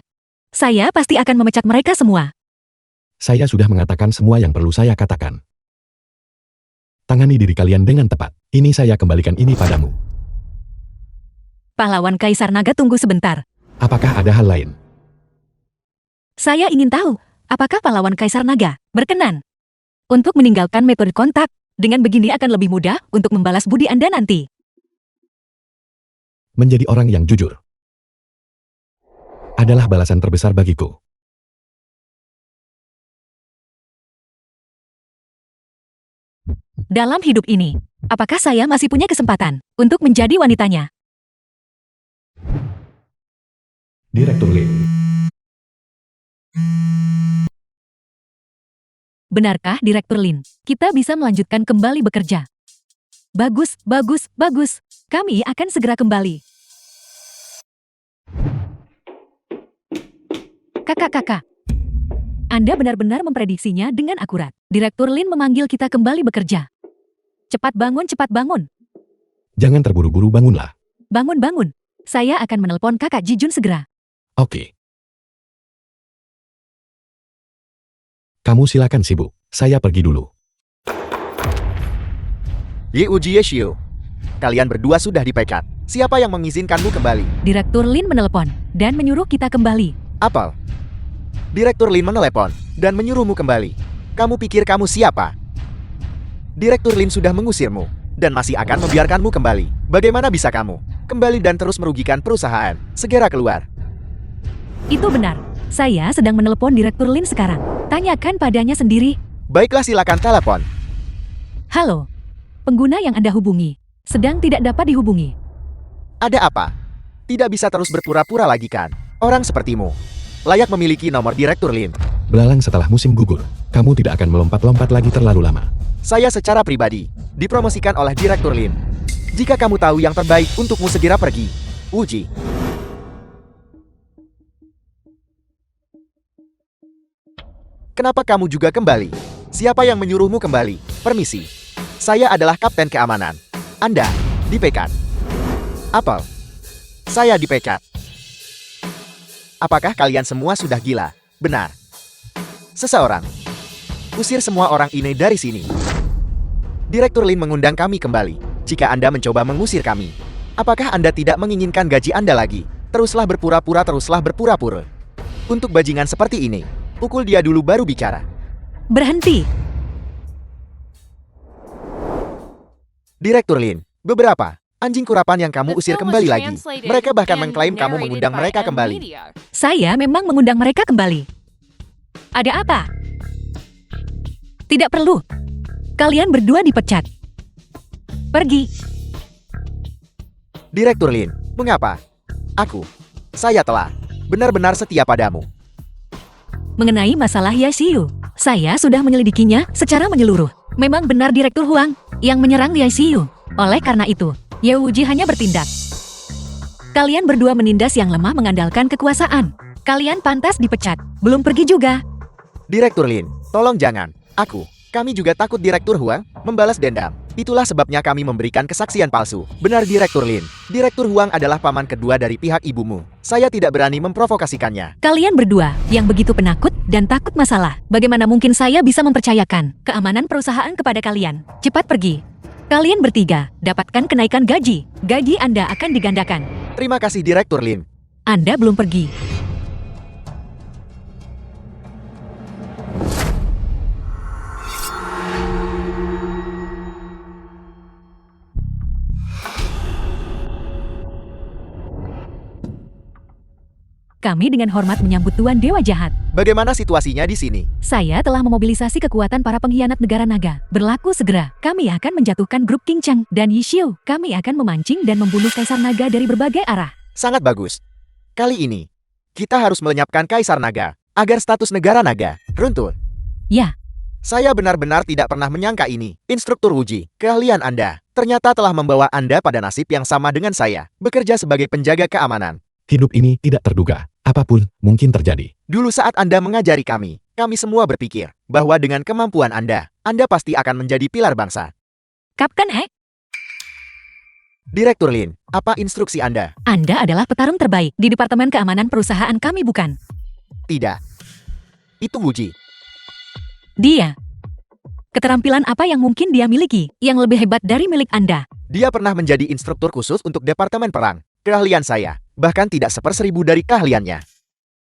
saya pasti akan memecat mereka semua. Saya sudah mengatakan semua yang perlu saya katakan. Tangani diri kalian dengan tepat. Ini saya kembalikan ini padamu. Pahlawan Kaisar Naga, tunggu sebentar. Apakah ada hal lain? Saya ingin tahu, apakah pahlawan Kaisar Naga berkenan untuk meninggalkan metode kontak? Dengan begini akan lebih mudah untuk membalas budi Anda nanti. Menjadi orang yang jujur adalah balasan terbesar bagiku. Dalam hidup ini, apakah saya masih punya kesempatan untuk menjadi wanitanya? Direktur Lin. Benarkah, Direktur Lin? Kita bisa melanjutkan kembali bekerja. Bagus. Kami akan segera kembali. Kakak. Anda benar-benar memprediksinya dengan akurat. Direktur Lin memanggil kita kembali bekerja. Cepat bangun. Jangan terburu-buru, bangunlah. Bangun. Saya akan menelpon kakak Jijun segera. Oke. Kamu silakan sibuk. Saya pergi dulu. Ye Uji Ye Xiu, kalian berdua sudah dipecat. Siapa yang mengizinkanmu kembali? Direktur Lin menelepon dan menyuruh kita kembali. Apel. Direktur Lin menelepon dan menyuruhmu kembali. Kamu pikir kamu siapa? Direktur Lin sudah mengusirmu dan masih akan membiarkanmu kembali. Bagaimana bisa kamu kembali dan terus merugikan perusahaan? Segera keluar. Itu benar. Saya sedang menelepon Direktur Lin sekarang. Tanyakan padanya sendiri. Baiklah, silakan telepon. Halo. Pengguna yang Anda hubungi sedang tidak dapat dihubungi. Ada apa? Tidak bisa terus berpura-pura lagi kan? Orang sepertimu layak memiliki nomor Direktur Lin. Belalang setelah musim gugur, kamu tidak akan melompat-lompat lagi terlalu lama. Saya secara pribadi dipromosikan oleh Direktur Lin. Jika kamu tahu yang terbaik untukmu, segera pergi. Uji. Kenapa kamu juga kembali? Siapa yang menyuruhmu kembali? Permisi. Saya adalah kapten keamanan. Anda dipecat. Apel. Saya dipecat. Apakah kalian semua sudah gila? Benar. Seseorang. Usir semua orang ini dari sini. Direktur Lin mengundang kami kembali. Jika Anda mencoba mengusir kami, apakah Anda tidak menginginkan gaji Anda lagi? Teruslah berpura-pura. Untuk bajingan seperti ini, pukul dia dulu baru bicara. Berhenti. Direktur Lin, beberapa anjing kurapan yang kamu usir kembali lagi. Mereka bahkan mengklaim kamu mengundang mereka kembali. Saya memang mengundang mereka kembali. Ada apa? Tidak perlu. Kalian berdua dipecat. Pergi. Direktur Lin, mengapa? Saya telah benar-benar setia padamu. Mengenai masalah Ye Xiu, saya sudah menyelidikinya secara menyeluruh. Memang benar Direktur Huang yang menyerang Ye Xiu. Oleh karena itu, Ye Wuji hanya bertindak Kalian berdua menindas yang lemah mengandalkan kekuasaan. Kalian pantas dipecat. Belum pergi juga. Direktur Lin, tolong jangan. Kami juga takut Direktur Huang membalas dendam. Itulah sebabnya kami memberikan kesaksian palsu. Benar Direktur Lin, Direktur Huang adalah paman kedua dari pihak ibumu. Saya tidak berani memprovokasikannya. Kalian berdua yang begitu penakut dan takut masalah. Bagaimana mungkin saya bisa mempercayakan keamanan perusahaan kepada kalian? Cepat pergi. Kalian bertiga dapatkan kenaikan gaji. Gaji Anda akan digandakan. Terima kasih Direktur Lin. Anda belum pergi. Kami dengan hormat menyambut Tuan Dewa Jahat. Bagaimana situasinya di sini? Saya telah memobilisasi kekuatan para pengkhianat negara naga. Berlaku segera. Kami akan menjatuhkan grup King Cheng dan Yishio. Kami akan memancing dan membunuh Kaisar Naga dari berbagai arah. Sangat bagus. Kali ini, kita harus melenyapkan Kaisar Naga, agar status negara naga runtuh. Ya, Saya benar-benar tidak pernah menyangka ini. Instruktur Wuji, keahlian Anda ternyata telah membawa Anda pada nasib yang sama dengan saya, bekerja sebagai penjaga keamanan. Hidup ini tidak terduga. Apapun mungkin terjadi. Dulu saat Anda mengajari kami semua berpikir bahwa dengan kemampuan Anda pasti akan menjadi pilar bangsa. Kapten Hek, Direktur Lin, apa instruksi Anda? Anda adalah petarung terbaik di Departemen Keamanan perusahaan kami, bukan? Tidak. Itu Wuji. Dia. Keterampilan apa yang mungkin dia miliki yang lebih hebat dari milik Anda? Dia pernah menjadi instruktur khusus untuk Departemen Perang. Keahlian saya bahkan tidak 1/1000 dari keahliannya.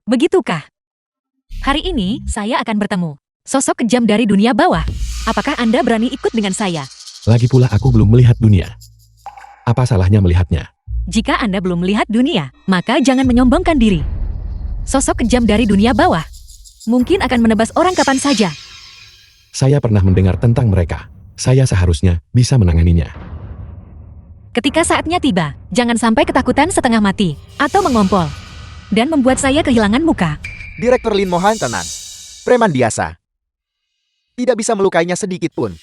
Begitukah? Hari ini saya akan bertemu sosok kejam dari dunia bawah. Apakah Anda berani ikut dengan saya? Lagi pula aku belum melihat dunia. Apa salahnya melihatnya? Jika Anda belum melihat dunia, maka jangan menyombongkan diri. Sosok kejam dari dunia bawah mungkin akan menebas orang kapan saja. Saya pernah mendengar tentang mereka. Saya seharusnya bisa menanganinya. Ketika saatnya tiba, jangan sampai ketakutan setengah mati atau mengompol dan membuat saya kehilangan muka. Direktur Lin mohon tenang. Preman biasa. Tidak bisa melukainya sedikit pun.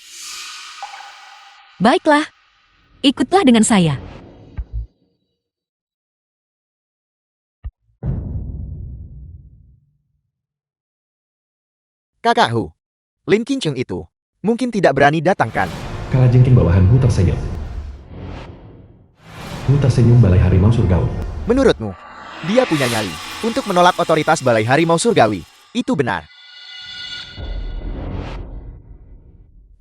Baiklah, ikutlah dengan saya. Kakak Hu, Lin Qingcheng itu mungkin tidak berani datangkan. Kalajengking bawahan Hu tersenyum. Hu tersenyum balai harimau surgawi. Menurutmu, dia punya nyali untuk menolak otoritas balai harimau surgawi. Itu benar.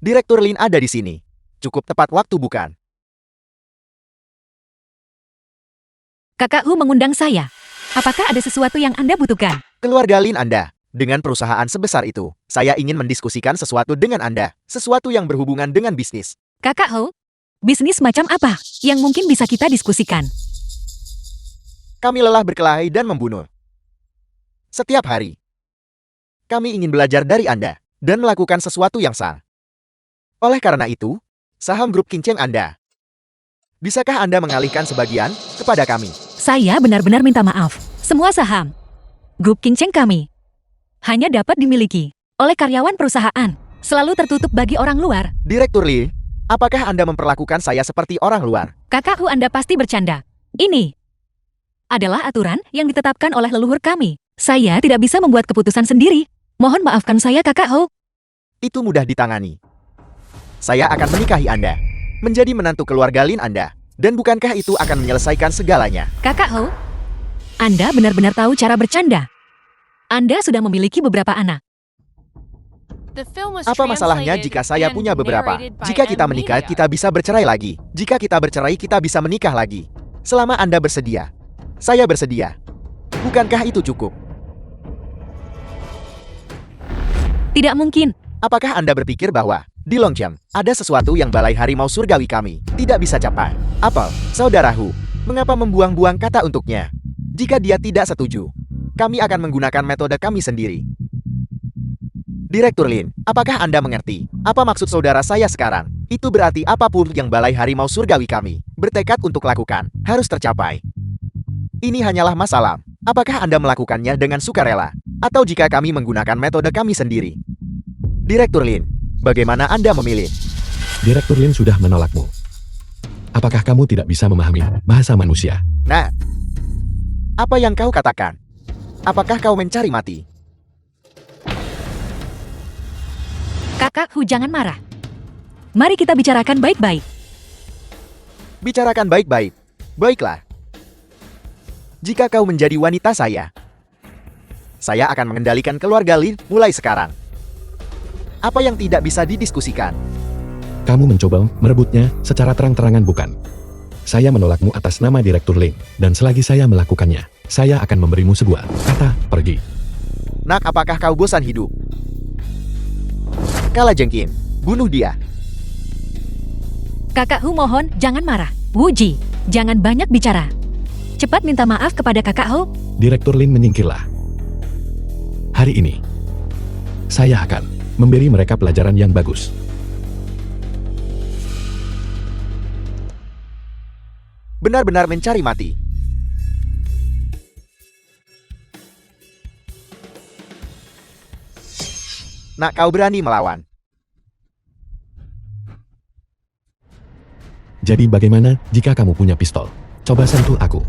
Direktur Lin ada di sini. Cukup tepat waktu bukan? Kakak Hu mengundang saya. Apakah ada sesuatu yang Anda butuhkan? Keluarga Lin Anda, dengan perusahaan sebesar itu, saya ingin mendiskusikan sesuatu dengan Anda. Sesuatu yang berhubungan dengan bisnis. Kakak Hu, bisnis macam apa yang mungkin bisa kita diskusikan? Kami lelah berkelahi dan membunuh. Setiap hari. Kami ingin belajar dari Anda dan melakukan sesuatu yang sah. Oleh karena itu, saham grup Qingcheng Anda. Bisakah Anda mengalihkan sebagian kepada kami? Saya benar-benar minta maaf. Semua saham grup King Cheng kami hanya dapat dimiliki oleh karyawan perusahaan. Selalu tertutup bagi orang luar. Direktur Li, apakah Anda memperlakukan saya seperti orang luar? Kakak Hu, Anda pasti bercanda. Ini adalah aturan yang ditetapkan oleh leluhur kami. Saya tidak bisa membuat keputusan sendiri. Mohon maafkan saya, Kakak Hu. Itu mudah ditangani. Saya akan menikahi Anda, menjadi menantu keluarga Lin Anda. Dan bukankah itu akan menyelesaikan segalanya? Kakak Hu, Anda benar-benar tahu cara bercanda. Anda sudah memiliki beberapa anak. The film was Apa masalahnya translated jika saya and punya beberapa? narrated by Jika kita M menikah, Media. kita bisa bercerai lagi. Jika kita bercerai, kita bisa menikah lagi. Selama Anda bersedia. Saya bersedia. Bukankah itu cukup? Tidak mungkin. Apakah Anda berpikir bahwa di Longjiang ada sesuatu yang balai harimau surgawi kami tidak bisa capai? Apel, saudaraku, mengapa membuang-buang kata untuknya? Jika dia tidak setuju, kami akan menggunakan metode kami sendiri. Direktur Lin, apakah Anda mengerti apa maksud saudara saya sekarang? Itu berarti apapun yang balai harimau surgawi kami bertekad untuk lakukan harus tercapai. Ini hanyalah masalah. Apakah Anda melakukannya dengan sukarela? Atau jika kami menggunakan metode kami sendiri? Direktur Lin, bagaimana Anda memilih? Direktur Lin sudah menolakmu. Apakah kamu tidak bisa memahami bahasa manusia? Nah, apa yang kau katakan? Apakah kau mencari mati? Kakak Hu, jangan marah. Mari kita bicarakan baik-baik. Bicarakan baik-baik. Baiklah. Jika kau menjadi wanita saya akan mengendalikan keluarga Lin mulai sekarang. Apa yang tidak bisa didiskusikan? Kamu mencoba merebutnya secara terang-terangan, bukan? Saya menolakmu atas nama Direktur Lin, dan selagi saya melakukannya, saya akan memberimu sebuah kata pergi. Nak, apakah kau bosan hidup? Kala Jengkin, bunuh dia. Kakak Hu, mohon jangan marah. Wuji, jangan banyak bicara. Cepat minta maaf kepada Kakak Hu. Direktur Lin menyingkirlah. Hari ini, saya akan memberi mereka pelajaran yang bagus. Benar-benar mencari mati. Nak, kau berani melawan. Jadi bagaimana jika kamu punya pistol? Coba sentuh aku.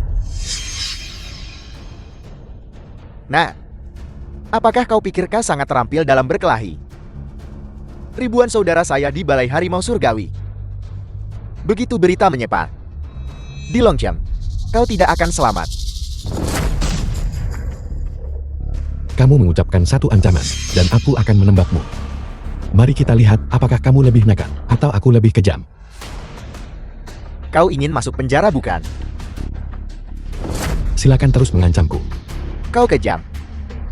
Nah, apakah kau pikir kau sangat terampil dalam berkelahi? Ribuan saudara saya di Balai Harimau Surgawi. Begitu berita menyebar di Longchamp, kau tidak akan selamat. Kamu mengucapkan satu ancaman, dan aku akan menembakmu. Mari kita lihat apakah kamu lebih nakal, atau aku lebih kejam. Kau ingin masuk penjara, bukan? Silakan terus mengancamku. Kau kejam.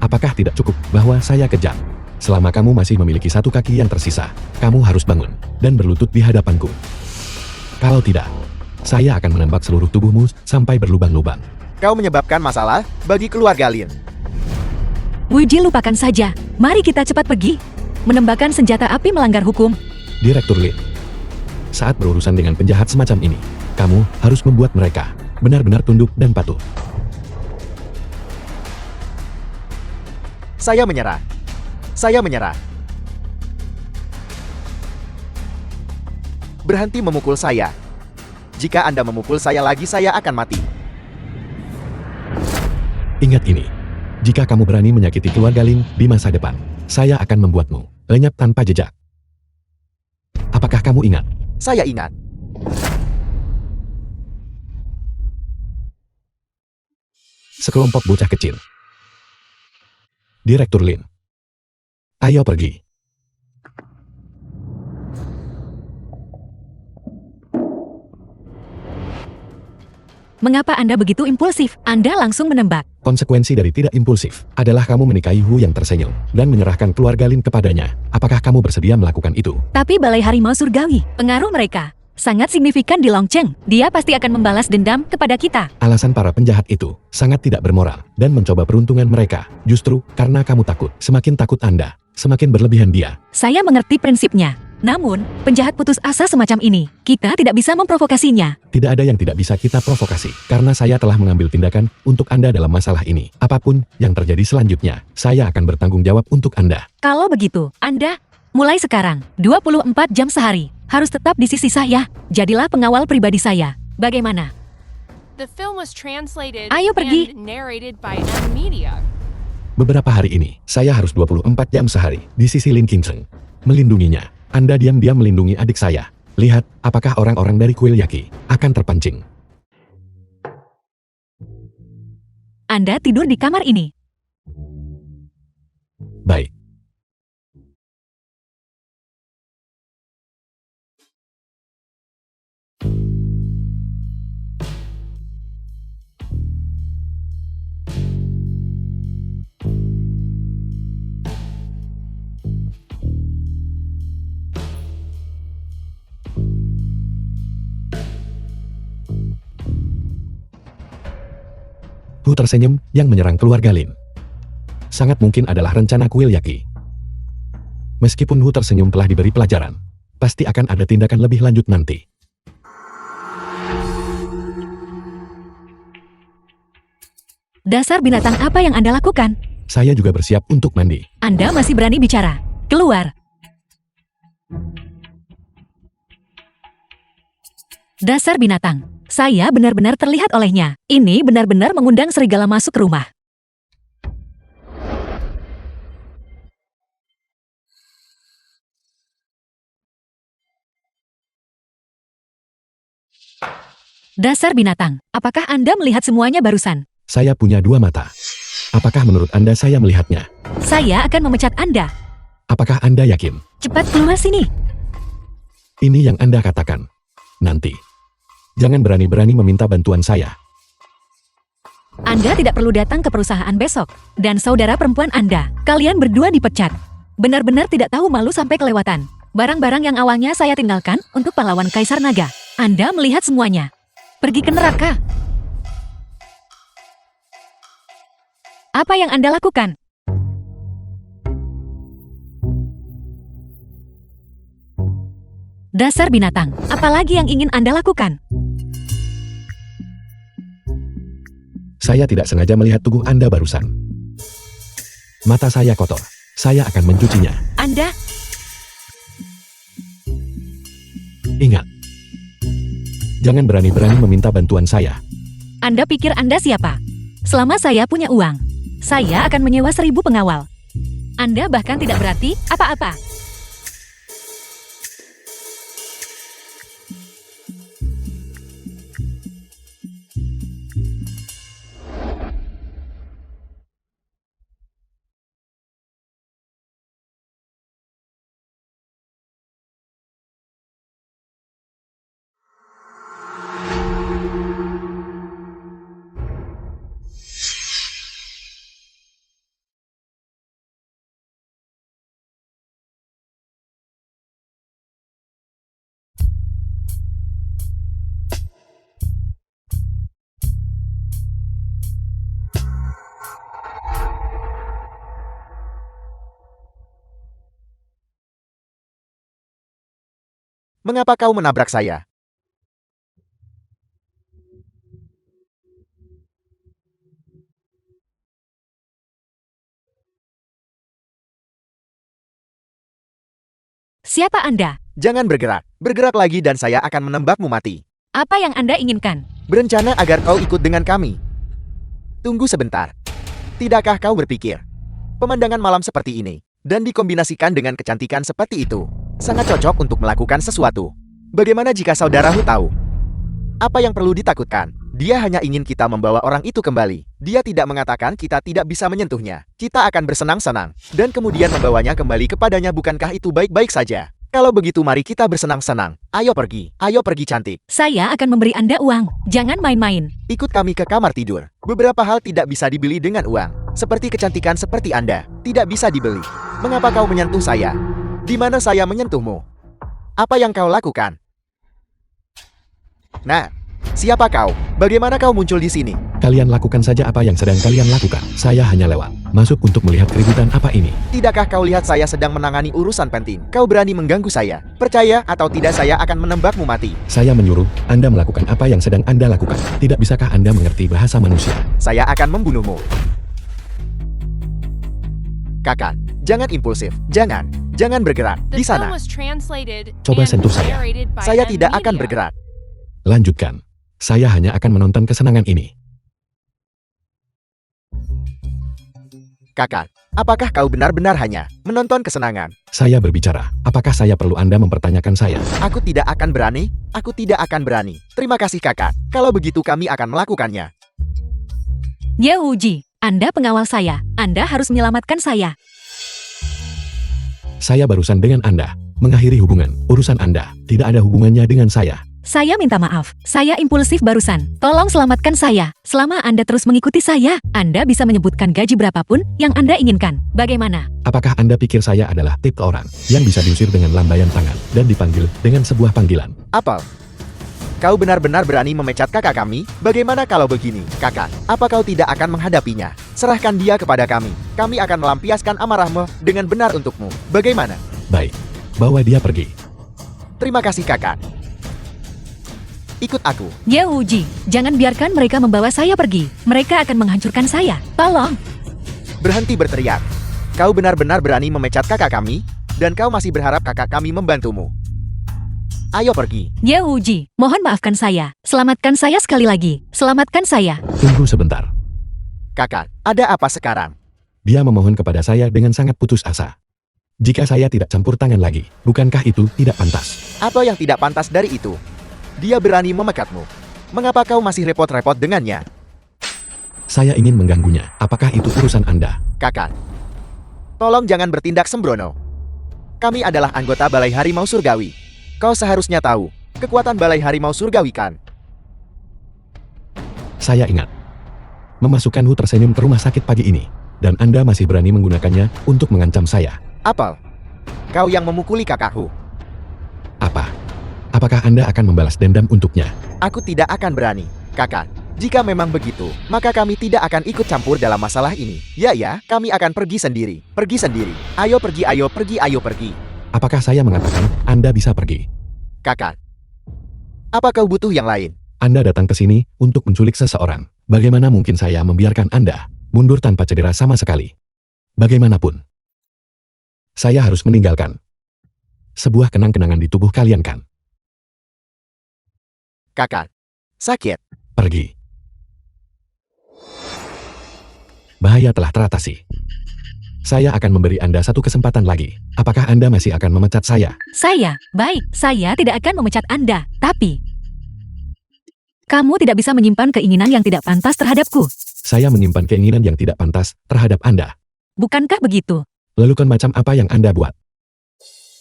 Apakah tidak cukup bahwa saya kejam? Selama kamu masih memiliki satu kaki yang tersisa, kamu harus bangun dan berlutut di hadapanku. Kalau tidak, saya akan menembak seluruh tubuhmu sampai berlubang-lubang. Kau menyebabkan masalah bagi keluarga Lin. Wuji, lupakan saja. Mari kita cepat pergi. Menembakkan senjata api melanggar hukum. Direktur Lin, saat berurusan dengan penjahat semacam ini, kamu harus membuat mereka benar-benar tunduk dan patuh. Saya menyerah. Saya menyerah. Berhenti memukul saya. Jika Anda memukul saya lagi, saya akan mati. Ingat ini, jika kamu berani menyakiti keluarga Lin di masa depan, saya akan membuatmu lenyap tanpa jejak. Apakah kamu ingat? Saya ingat. Sekelompok bocah kecil. Direktur Lin, ayo pergi. Mengapa Anda begitu impulsif? Anda langsung menembak. Konsekuensi dari tidak impulsif adalah kamu menikahi Hu yang tersenyum dan menyerahkan keluarga Lin kepadanya. Apakah kamu bersedia melakukan itu? Tapi Balai Harimau Surgawi, pengaruh mereka sangat signifikan di Longcheng. Dia pasti akan membalas dendam kepada kita. Alasan para penjahat itu sangat tidak bermoral dan mencoba peruntungan mereka. Justru karena kamu takut, semakin takut Anda, semakin berlebihan dia. Saya mengerti prinsipnya. Namun, penjahat putus asa semacam ini, kita tidak bisa memprovokasinya. Tidak ada yang tidak bisa kita provokasi, karena saya telah mengambil tindakan untuk Anda dalam masalah ini. Apapun yang terjadi selanjutnya, saya akan bertanggung jawab untuk Anda. Kalau begitu, Anda, mulai sekarang, 24 jam sehari, harus tetap di sisi saya. Jadilah pengawal pribadi saya. Bagaimana? The film was translated Ayo pergi. and narrated by M Media. Beberapa hari ini, saya harus 24 jam sehari di sisi Lin Qingcheng, melindunginya. Anda diam-diam melindungi adik saya. Lihat, apakah orang-orang dari kuil Yaki akan terpancing. Anda tidur di kamar ini. Baik. Hu tersenyum yang menyerang keluarga Lin. Sangat mungkin adalah rencana kuil Yaki. Meskipun Hu tersenyum telah diberi pelajaran, pasti akan ada tindakan lebih lanjut nanti. Dasar binatang apa yang Anda lakukan? Saya juga bersiap untuk mandi. Anda masih berani bicara. Keluar. Dasar binatang. Saya benar-benar terlihat olehnya. Ini benar-benar mengundang serigala masuk ke rumah. Dasar binatang. Apakah Anda melihat semuanya barusan? Saya punya dua mata. Apakah menurut Anda saya melihatnya? Saya akan memecat Anda. Apakah Anda yakin? Cepat keluar sini. Ini yang Anda katakan. Nanti. Jangan berani-berani meminta bantuan saya. Anda tidak perlu datang ke perusahaan besok. Dan saudara perempuan Anda, kalian berdua dipecat. Benar-benar tidak tahu malu sampai kelewatan. Barang-barang yang awalnya saya tinggalkan untuk pahlawan Kaisar Naga. Anda melihat semuanya. Pergi ke neraka. Apa yang Anda lakukan? Dasar binatang, apalagi yang ingin Anda lakukan? Saya tidak sengaja melihat tubuh Anda barusan. Mata saya kotor. Saya akan mencucinya. Anda, Ingat. Jangan berani-berani meminta bantuan saya. Anda pikir Anda siapa? Selama saya punya uang, saya akan menyewa 1000 pengawal. Anda bahkan tidak berarti apa-apa. Mengapa kau menabrak saya? Siapa Anda? Jangan bergerak. Bergerak lagi dan saya akan menembakmu mati. Apa yang Anda inginkan? Berencana agar kau ikut dengan kami. Tunggu sebentar. Tidakkah kau berpikir? Pemandangan malam seperti ini, dan dikombinasikan dengan kecantikan seperti itu, sangat cocok untuk melakukan sesuatu. Bagaimana jika saudaramu tahu? Apa yang perlu ditakutkan? Dia hanya ingin kita membawa orang itu kembali. Dia tidak mengatakan kita tidak bisa menyentuhnya. Kita akan bersenang-senang, dan kemudian membawanya kembali kepadanya. Bukankah itu baik-baik saja? Kalau begitu mari kita bersenang-senang. Ayo pergi cantik. Saya akan memberi Anda uang. Jangan main-main. Ikut kami ke kamar tidur. Beberapa hal tidak bisa dibeli dengan uang. Seperti kecantikan seperti Anda. Tidak bisa dibeli. Mengapa kau menyentuh saya? Di mana saya menyentuhmu? Apa yang kau lakukan? Nah, siapa kau? Bagaimana kau muncul di sini? Kalian lakukan saja apa yang sedang kalian lakukan. Saya hanya lewat. Masuk untuk melihat keributan apa ini. Tidakkah kau lihat saya sedang menangani urusan penting? Kau berani mengganggu saya. Percaya atau tidak saya akan menembakmu mati. Saya menyuruh Anda melakukan apa yang sedang Anda lakukan. Tidak bisakah Anda mengerti bahasa manusia? Saya akan membunuhmu. Kakak, jangan impulsif. Jangan bergerak. The Di film sana. was translated Coba and sentuh saya. narrated by Saya M tidak akan Media. bergerak. Lanjutkan. Saya hanya akan menonton kesenangan ini. Kakak, apakah kau benar-benar hanya menonton kesenangan? Saya berbicara. Apakah saya perlu Anda mempertanyakan saya? Aku tidak akan berani. Aku tidak akan berani. Terima kasih kakak. Kalau begitu kami akan melakukannya. Yehouji, Anda pengawal saya. Anda harus menyelamatkan saya. Saya barusan dengan Anda. Mengakhiri hubungan. Urusan Anda tidak ada hubungannya dengan saya. Saya minta maaf. Saya impulsif barusan. Tolong selamatkan saya. Selama Anda terus mengikuti saya, Anda bisa menyebutkan gaji berapapun yang Anda inginkan. Bagaimana? Apakah Anda pikir saya adalah tipe orang yang bisa diusir dengan lambaian tangan dan dipanggil dengan sebuah panggilan? Apel, kau benar-benar berani memecat kakak kami? Bagaimana kalau begini, kakak? Apa kau tidak akan menghadapinya? Serahkan dia kepada kami. Kami akan melampiaskan amarahmu dengan benar untukmu. Bagaimana? Baik, bawa dia pergi. Terima kasih kakak. Ikut aku. Yehouji, jangan biarkan mereka membawa saya pergi. Mereka akan menghancurkan saya. Tolong. Berhenti berteriak. Kau benar-benar berani memecat kakak kami? Dan kau masih berharap kakak kami membantumu? Ayo pergi. Ye Wuji, mohon maafkan saya. Selamatkan saya sekali lagi. Selamatkan saya. Tunggu sebentar. Kakak, ada apa sekarang? Dia memohon kepada saya dengan sangat putus asa. Jika saya tidak campur tangan lagi, bukankah itu tidak pantas? Apa yang tidak pantas dari itu? Dia berani memekatmu. Mengapa kau masih repot-repot dengannya? Saya ingin mengganggunya. Apakah itu urusan Anda? Kakak, tolong jangan bertindak sembrono. Kami adalah anggota Balai Harimau Surgawi. Kau seharusnya tahu kekuatan Balai Harimau Surgawi kan? Saya ingat. Memasukkanmu tersenyum ke rumah sakit pagi ini. Dan Anda masih berani menggunakannya untuk mengancam saya. Apel, kau yang memukuli kakakku. Apa? Apakah Anda akan membalas dendam untuknya? Aku tidak akan berani, kakak. Jika memang begitu, maka kami tidak akan ikut campur dalam masalah ini. Ya, kami akan pergi sendiri. Pergi sendiri. Ayo pergi, ayo pergi, ayo pergi. Apakah saya mengatakan Anda bisa pergi? Kakak, apa kau butuh yang lain? Anda datang ke sini untuk menculik seseorang. Bagaimana mungkin saya membiarkan Anda mundur tanpa cedera sama sekali? Bagaimanapun, saya harus meninggalkan sebuah kenang-kenangan di tubuh kalian kan? Kakak, sakit. Pergi. Bahaya telah teratasi. Saya akan memberi Anda satu kesempatan lagi. Apakah Anda masih akan memecat saya? Baik, saya tidak akan memecat Anda. Tapi, kamu tidak bisa menyimpan keinginan yang tidak pantas terhadapku. Saya menyimpan keinginan yang tidak pantas terhadap Anda. Bukankah begitu? Lelukan macam apa yang Anda buat?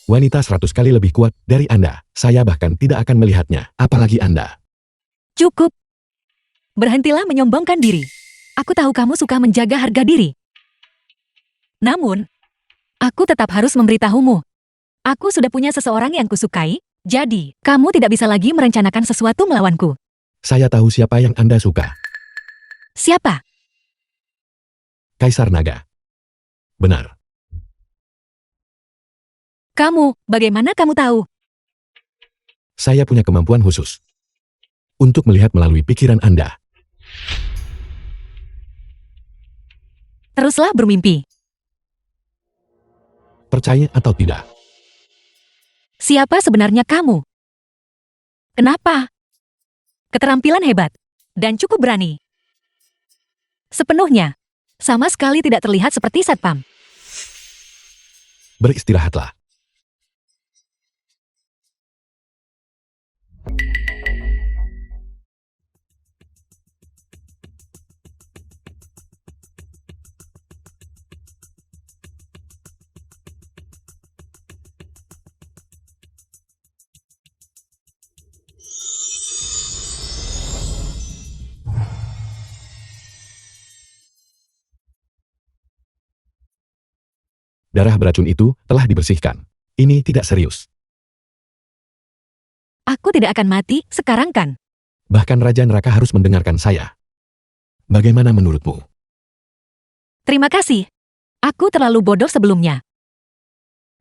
Wanita 100 kali lebih kuat dari Anda. Saya bahkan tidak akan melihatnya. Apalagi Anda. Cukup. Berhentilah menyombongkan diri. Aku tahu kamu suka menjaga harga diri. Namun, aku tetap harus memberitahumu. Aku sudah punya seseorang yang kusukai, jadi kamu tidak bisa lagi merencanakan sesuatu melawanku. Saya tahu siapa yang Anda suka. Siapa? Kaisar Naga. Benar. Kamu, bagaimana kamu tahu? Saya punya kemampuan khusus untuk melihat melalui pikiran Anda. Teruslah bermimpi. Percaya atau tidak? Siapa sebenarnya kamu? Kenapa? Keterampilan hebat dan cukup berani. Sepenuhnya, sama sekali tidak terlihat seperti satpam. Beristirahatlah. Darah beracun itu telah dibersihkan. Ini tidak serius. Aku tidak akan mati sekarang kan? Bahkan Raja Neraka harus mendengarkan saya. Bagaimana menurutmu? Terima kasih. Aku terlalu bodoh sebelumnya.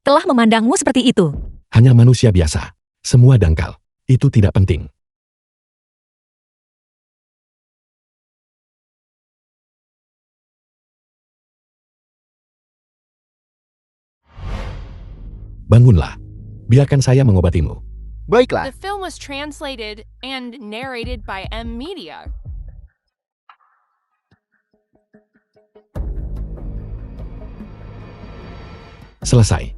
Telah memandangmu seperti itu. Hanya manusia biasa. Semua dangkal. Itu tidak penting. Bangunlah. Biarkan saya mengobatimu. Baiklah, The film was translated and narrated by M Media. Selesai.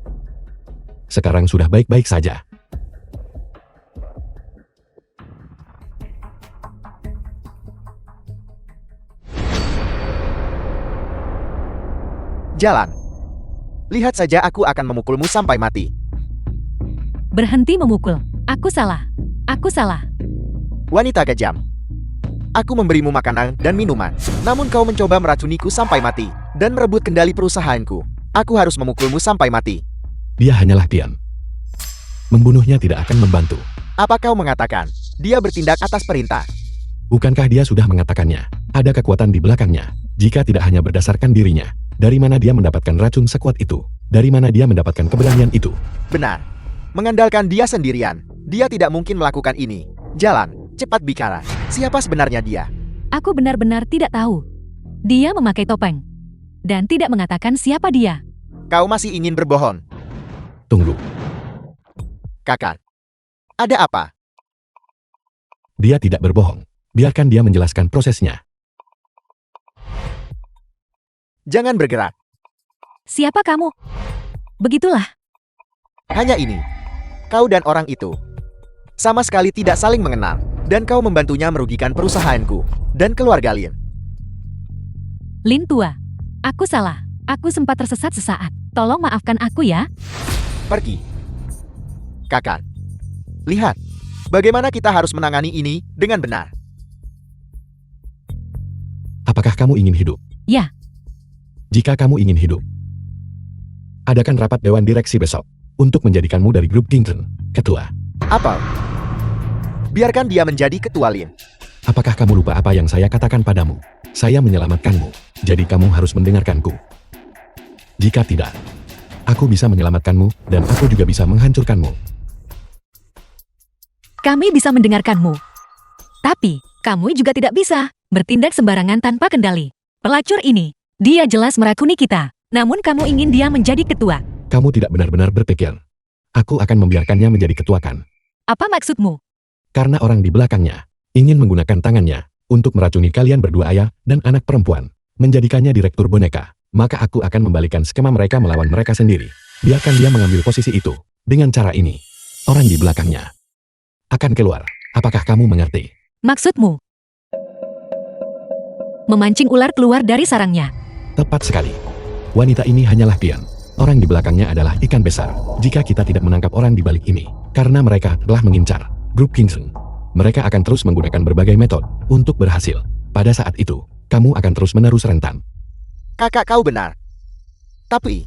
Sekarang sudah baik-baik saja. jalan. Lihat saja aku akan memukulmu sampai mati. Berhenti memukul. Aku salah. Aku salah. Wanita kejam. Aku memberimu makanan dan minuman. Namun kau mencoba meracuniku sampai mati. Dan merebut kendali perusahaanku. Aku harus memukulmu sampai mati. Dia hanyalah Tian. Membunuhnya tidak akan membantu. Apa kau mengatakan? Dia bertindak atas perintah. Bukankah dia sudah mengatakannya? Ada kekuatan di belakangnya. Jika tidak hanya berdasarkan dirinya. Dari mana dia mendapatkan racun sekuat itu? Dari mana dia mendapatkan keberanian itu? Benar. Mengandalkan dia sendirian. Dia tidak mungkin melakukan ini. Jalan, cepat bicara. Siapa sebenarnya dia? Aku benar-benar tidak tahu. Dia memakai topeng. Dan tidak mengatakan siapa dia. Kau masih ingin berbohong? Tunggu. Kakak. Ada apa? Dia tidak berbohong. Biarkan dia menjelaskan prosesnya. Jangan bergerak. Siapa kamu? Begitulah. Hanya ini. Kau dan orang itu sama sekali tidak saling mengenal, dan kau membantunya merugikan perusahaanku dan keluarga Lin. Lin tua. Aku salah. Aku sempat tersesat sesaat. Tolong maafkan aku ya. Pergi. Kakak. Lihat. Bagaimana kita harus menangani ini dengan benar. Apakah kamu ingin hidup? Ya. Jika kamu ingin hidup, adakan rapat Dewan Direksi besok untuk menjadikanmu dari grup Kington ketua. Apa? Biarkan dia menjadi ketua Lin. Apakah kamu lupa apa yang saya katakan padamu? Saya menyelamatkanmu, jadi kamu harus mendengarkanku. Jika tidak, aku bisa menyelamatkanmu dan aku juga bisa menghancurkanmu. Kami bisa mendengarkanmu. Tapi, kamu juga tidak bisa bertindak sembarangan tanpa kendali. Pelacur ini, dia jelas merakuni kita. Namun kamu ingin dia menjadi ketua. Kamu tidak benar-benar berpikir. Aku akan membiarkannya menjadi ketua kan? Apa maksudmu? Karena orang di belakangnya ingin menggunakan tangannya untuk meracuni kalian berdua ayah dan anak perempuan, menjadikannya direktur boneka. Maka aku akan membalikan skema mereka melawan mereka sendiri. Biarkan dia mengambil posisi itu. Dengan cara ini, orang di belakangnya akan keluar. Apakah kamu mengerti? Maksudmu? Memancing ular keluar dari sarangnya. Tepat sekali. Wanita ini hanyalah pion. Orang di belakangnya adalah ikan besar. Jika kita tidak menangkap orang di balik ini, karena mereka telah mengincar grup Kingston, mereka akan terus menggunakan berbagai metode untuk berhasil. Pada saat itu, kamu akan terus-menerus rentan. Kakak kau benar. Tapi,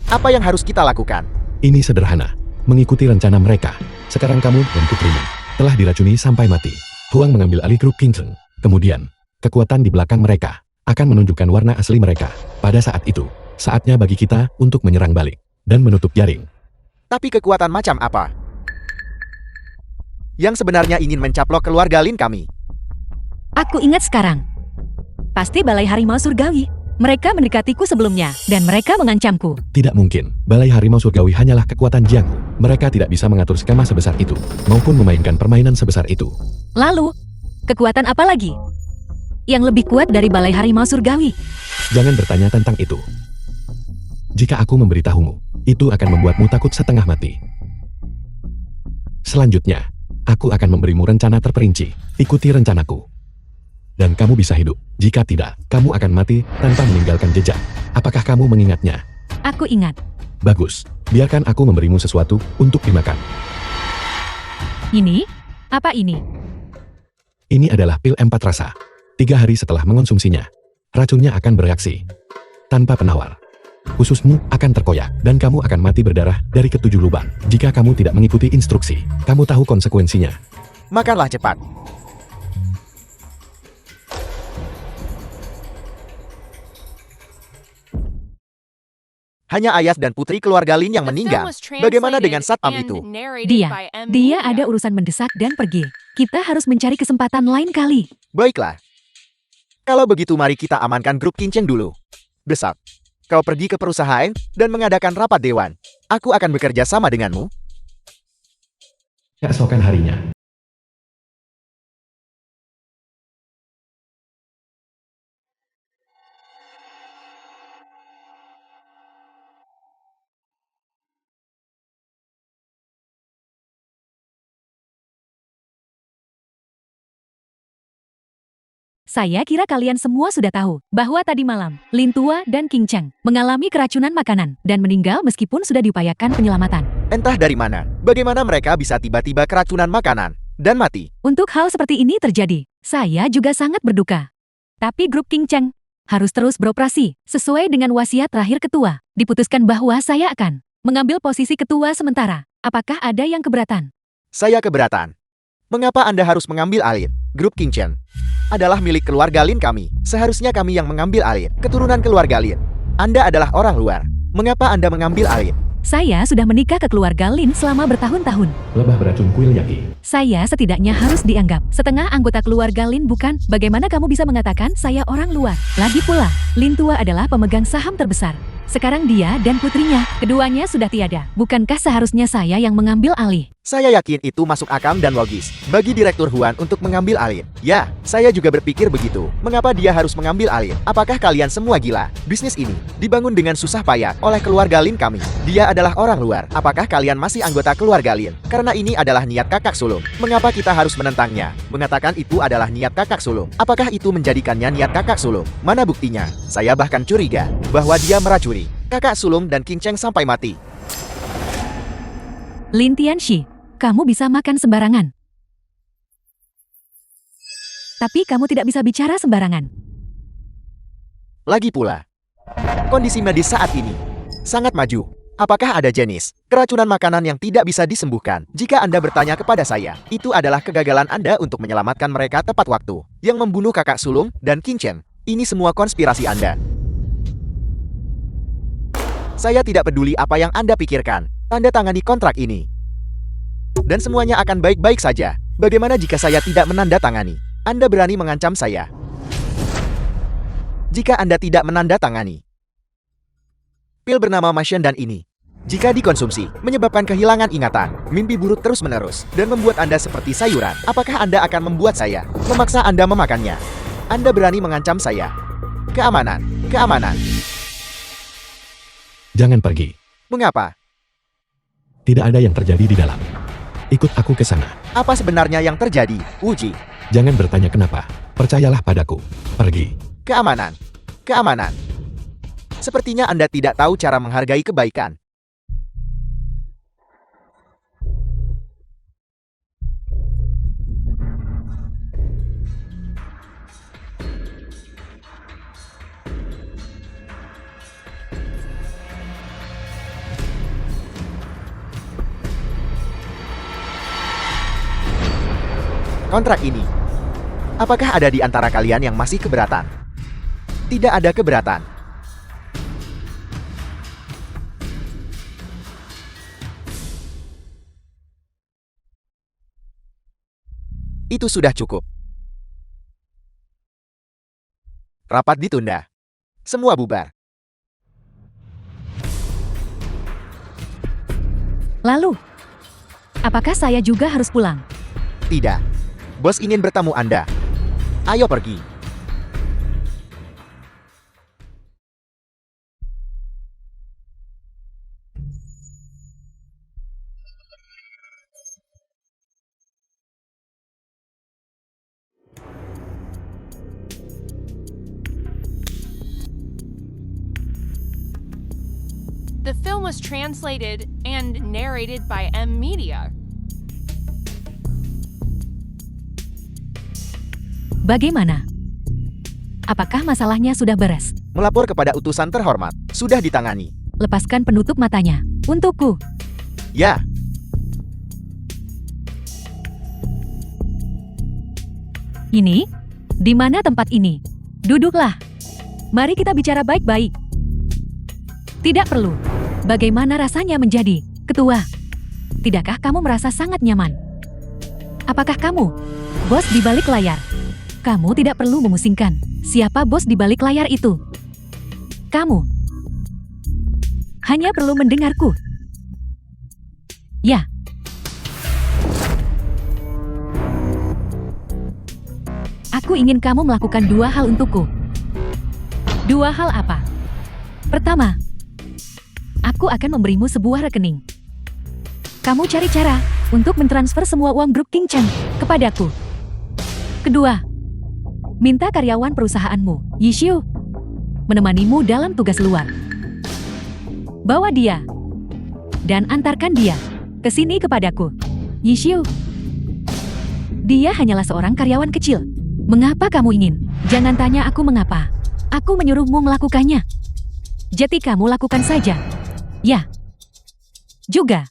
apa yang harus kita lakukan? Ini sederhana. Mengikuti rencana mereka. Sekarang kamu dan putrimu telah diracuni sampai mati. Huang mengambil alih grup Kingston. Kemudian, kekuatan di belakang mereka akan menunjukkan warna asli mereka. Pada saat itu, saatnya bagi kita untuk menyerang balik dan menutup jaring. Tapi kekuatan macam apa? Yang sebenarnya ingin mencaplok keluarga Lin kami. Aku ingat sekarang. Pasti Balai Harimau Surgawi. Mereka mendekatiku sebelumnya, dan mereka mengancamku. Tidak mungkin. Balai Harimau Surgawi hanyalah kekuatan Jianghu. Mereka tidak bisa mengatur skema sebesar itu, maupun memainkan permainan sebesar itu. Lalu, kekuatan apa lagi? Yang lebih kuat dari Balai Harimau Surgawi? Jangan bertanya tentang itu. Jika aku memberitahumu, itu akan membuatmu takut setengah mati. Selanjutnya, aku akan memberimu rencana terperinci. Ikuti rencanaku. Dan kamu bisa hidup. Jika tidak, kamu akan mati tanpa meninggalkan jejak. Apakah kamu mengingatnya? Aku ingat. Bagus. Biarkan aku memberimu sesuatu untuk dimakan. Ini? Apa ini? Ini adalah pil 4 rasa. 3 hari setelah mengonsumsinya, racunnya akan bereaksi. Tanpa penawar. Ususmu akan terkoyak, dan kamu akan mati berdarah dari ke-7 lubang. Jika kamu tidak mengikuti instruksi, kamu tahu konsekuensinya. Makanlah cepat. Hanya ayah dan putri keluarga Lin yang The film meninggal. was translated Bagaimana dengan satpam and itu? narrated Dia. by M. Dia Media. ada urusan mendesak dan pergi. Kita harus mencari kesempatan lain kali. Baiklah. Kalau begitu mari kita amankan grup Kinceng dulu. Besok, kau pergi ke perusahaan dan mengadakan rapat dewan. Aku akan bekerja sama denganmu. Keesokan harinya, Saya kira kalian semua sudah tahu bahwa tadi malam, Lin Tua dan King Cheng mengalami keracunan makanan dan meninggal meskipun sudah diupayakan penyelamatan. Entah dari mana, bagaimana mereka bisa tiba-tiba keracunan makanan dan mati. Untuk hal seperti ini terjadi, saya juga sangat berduka. Tapi grup King Cheng harus terus beroperasi sesuai dengan wasiat terakhir ketua. Diputuskan bahwa saya akan mengambil posisi ketua sementara. Apakah ada yang keberatan? Saya keberatan. Mengapa Anda harus mengambil alih? Grup Kinceng adalah milik keluarga Lin kami. Seharusnya kami yang mengambil alih. Keturunan keluarga Lin. Anda adalah orang luar. Mengapa Anda mengambil alih? Saya sudah menikah ke keluarga Lin selama bertahun-tahun. lebah beracun kuil yaki. Saya setidaknya harus dianggap setengah anggota keluarga Lin, bukan? Bagaimana kamu bisa mengatakan saya orang luar? Lagi pula, Lin Tua adalah pemegang saham terbesar. Sekarang dia dan putrinya, keduanya sudah tiada. Bukankah seharusnya saya yang mengambil alih? Saya yakin itu masuk akal dan logis bagi Direktur Huan untuk mengambil alih. Ya, saya juga berpikir begitu. Mengapa dia harus mengambil alih? Apakah kalian semua gila? Bisnis ini dibangun dengan susah payah oleh keluarga Lin kami. Dia adalah orang luar. Apakah kalian masih anggota keluarga Lin? Karena ini adalah niat kakak sulung. Mengapa kita harus menentangnya? Mengatakan itu adalah niat kakak sulung. Apakah itu menjadikannya niat kakak sulung? Mana buktinya? Saya bahkan curiga bahwa dia meracuni kakak sulung dan King Cheng sampai mati. Lin Tianxi, kamu bisa makan sembarangan. Tapi kamu tidak bisa bicara sembarangan. Lagi pula, kondisi medis saat ini sangat maju. Apakah ada jenis keracunan makanan yang tidak bisa disembuhkan? Jika Anda bertanya kepada saya, itu adalah kegagalan Anda untuk menyelamatkan mereka tepat waktu. Yang membunuh kakak sulung dan King Chen. Ini semua konspirasi Anda. Saya tidak peduli apa yang Anda pikirkan. Tanda tangani kontrak ini. Dan semuanya akan baik-baik saja. Bagaimana jika saya tidak menandatangani? Anda berani mengancam saya. Jika Anda tidak menandatangani pil bernama Mashen dan ini, jika dikonsumsi, menyebabkan kehilangan ingatan, mimpi buruk terus-menerus, dan membuat Anda seperti sayuran, apakah Anda akan membuat saya memaksa Anda memakannya? Anda berani mengancam saya. Keamanan, keamanan. Jangan pergi. Mengapa? Tidak ada yang terjadi di dalam. Ikut aku ke sana. Apa sebenarnya yang terjadi, Wuji? Jangan bertanya kenapa. Percayalah padaku. Pergi. Keamanan, keamanan. Sepertinya Anda tidak tahu cara menghargai kebaikan. Kontrak ini. Apakah ada di antara kalian yang masih keberatan? Tidak ada keberatan. Itu sudah cukup. Rapat ditunda. Semua bubar. Lalu, apakah saya juga harus pulang? Tidak. Bos ingin bertemu Anda. Ayo pergi. The film was translated and narrated by M Media. Bagaimana? Apakah masalahnya sudah beres? Melapor kepada utusan terhormat. Sudah ditangani. Lepaskan penutup matanya. Untukku. Ya. Ini? Di mana tempat ini? Duduklah. Mari kita bicara baik-baik. Tidak perlu. Bagaimana rasanya menjadi ketua? Tidakkah kamu merasa sangat nyaman? Apakah kamu bos di balik layar? Kamu tidak perlu memusingkan siapa bos di balik layar itu. Kamu hanya perlu mendengarku. Ya. Aku ingin kamu melakukan dua hal untukku. Dua hal apa? Pertama, aku akan memberimu sebuah rekening. Kamu cari cara untuk mentransfer semua uang grup King Cheng kepadaku. Kedua, minta karyawan perusahaanmu, Yishu, menemanimu dalam tugas luar. Bawa dia dan antarkan dia ke sini kepadaku. Yishu, dia hanyalah seorang karyawan kecil. Mengapa kamu ingin? Jangan tanya aku mengapa. Aku menyuruhmu melakukannya. Jadi kamu lakukan saja. Ya. Juga,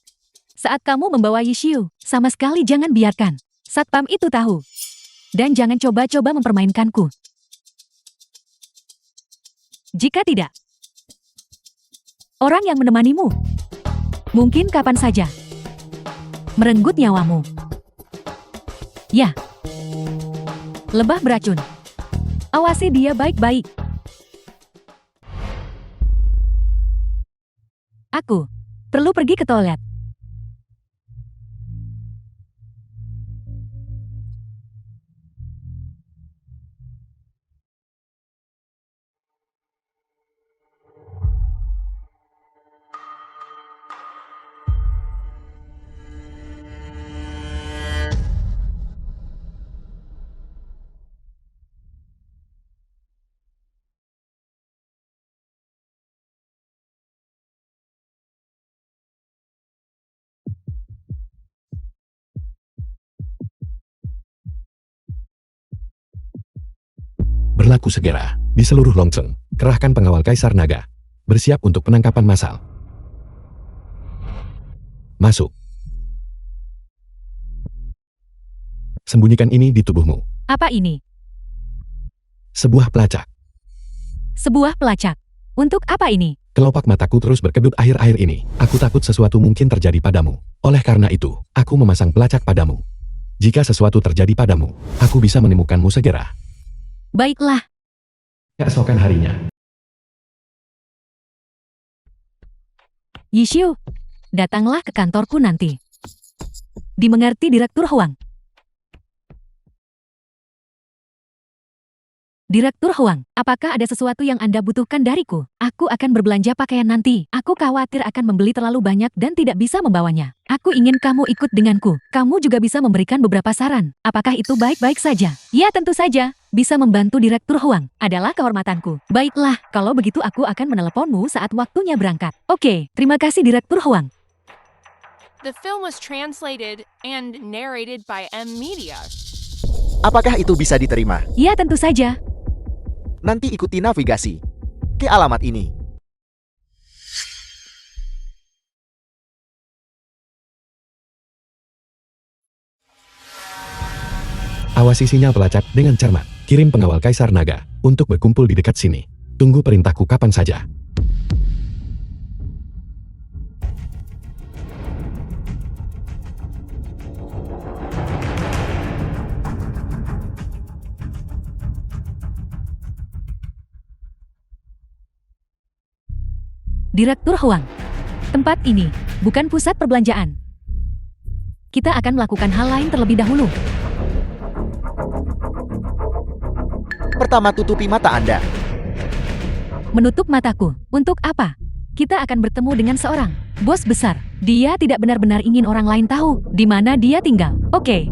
saat kamu membawa Yishu, sama sekali jangan biarkan satpam itu tahu. Dan jangan coba-coba mempermainkanku. Jika tidak, orang yang menemanimu mungkin kapan saja merenggut nyawamu. Ya. Lebah beracun. Awasi dia baik-baik. Aku perlu pergi ke toilet. Berlaku segera. Di seluruh Longseng, kerahkan pengawal Kaisar Naga. Bersiap untuk penangkapan massal. Masuk. Sembunyikan ini di tubuhmu. Apa ini? Sebuah pelacak. Sebuah pelacak. Untuk apa ini? Kelopak mataku terus berkedut akhir-akhir ini. Aku takut sesuatu mungkin terjadi padamu. Oleh karena itu, aku memasang pelacak padamu. Jika sesuatu terjadi padamu, aku bisa menemukanmu segera. Baiklah. Keesokan harinya, Yishu, datanglah ke kantorku nanti. Dimengerti, Direktur Huang? Direktur Huang, apakah ada sesuatu yang Anda butuhkan dariku? Aku akan berbelanja pakaian nanti. Aku khawatir akan membeli terlalu banyak dan tidak bisa membawanya. Aku ingin kamu ikut denganku. Kamu juga bisa memberikan beberapa saran. Apakah itu baik-baik saja? Ya, tentu saja. Bisa membantu Direktur Huang adalah kehormatanku. Baiklah, kalau begitu aku akan meneleponmu saat waktunya berangkat. Oke, terima kasih Direktur Huang. The film was translated and narrated by M Media. Apakah itu bisa diterima? Ya, tentu saja. Nanti ikuti navigasi ke alamat ini. awasi sinyal pelacak dengan cermat. Kirim pengawal Kaisar Naga untuk berkumpul di dekat sini. Tunggu perintahku kapan saja. Direktur Huang, tempat ini bukan pusat perbelanjaan. Kita akan melakukan hal lain terlebih dahulu. Pertama, tutupi mata Anda. Menutup mataku, untuk apa? Kita akan bertemu dengan seorang bos besar. Dia tidak benar-benar ingin orang lain tahu di mana dia tinggal. Oke.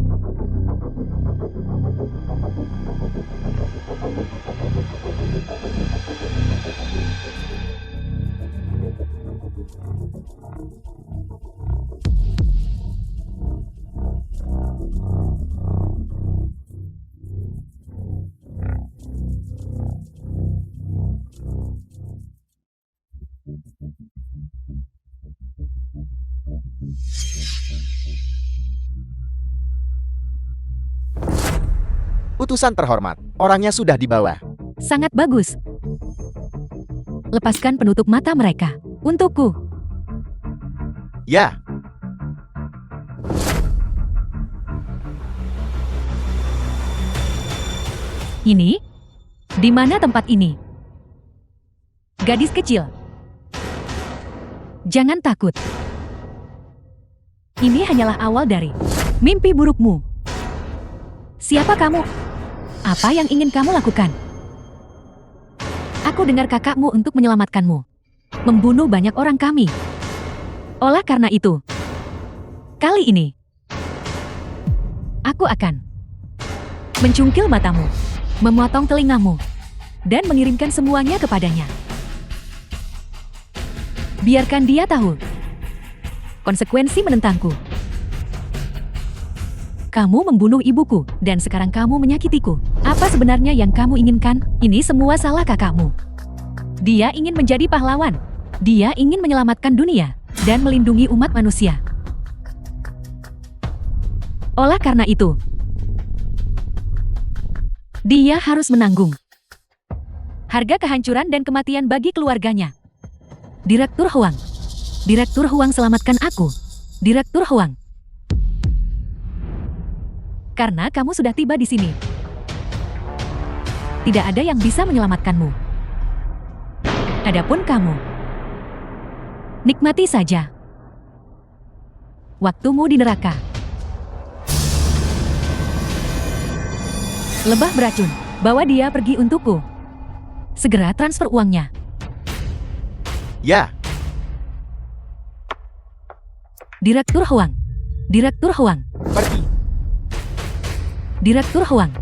Utusan terhormat, orangnya sudah dibawa. Sangat bagus. Lepaskan penutup mata mereka. Untukku. Ya, Ini? Di mana tempat ini? Gadis kecil. Jangan takut. Ini hanyalah awal dari mimpi burukmu. Siapa kamu? Apa yang ingin kamu lakukan? Aku dengar kakakmu untuk menyelamatkanmu. Membunuh banyak orang kami. Oleh karena itu, kali ini, aku akan mencungkil matamu, memotong telingamu, dan mengirimkan semuanya kepadanya. Biarkan dia tahu konsekuensi menentangku. Kamu membunuh ibuku, dan sekarang kamu menyakitiku. Apa sebenarnya yang kamu inginkan? Ini semua salah kakakmu. Dia ingin menjadi pahlawan. Dia ingin menyelamatkan dunia dan melindungi umat manusia. Oleh karena itu, dia harus menanggung harga kehancuran dan kematian bagi keluarganya. Direktur Huang. Direktur Huang, selamatkan aku. Direktur Huang. Karena kamu sudah tiba di sini, tidak ada yang bisa menyelamatkanmu. Adapun kamu, Nikmati saja. Waktumu di neraka. Lebah beracun, bawa dia pergi untukku. Segera transfer uangnya. Ya, Direktur Huang. Direktur Huang. pergi. Direktur Huang.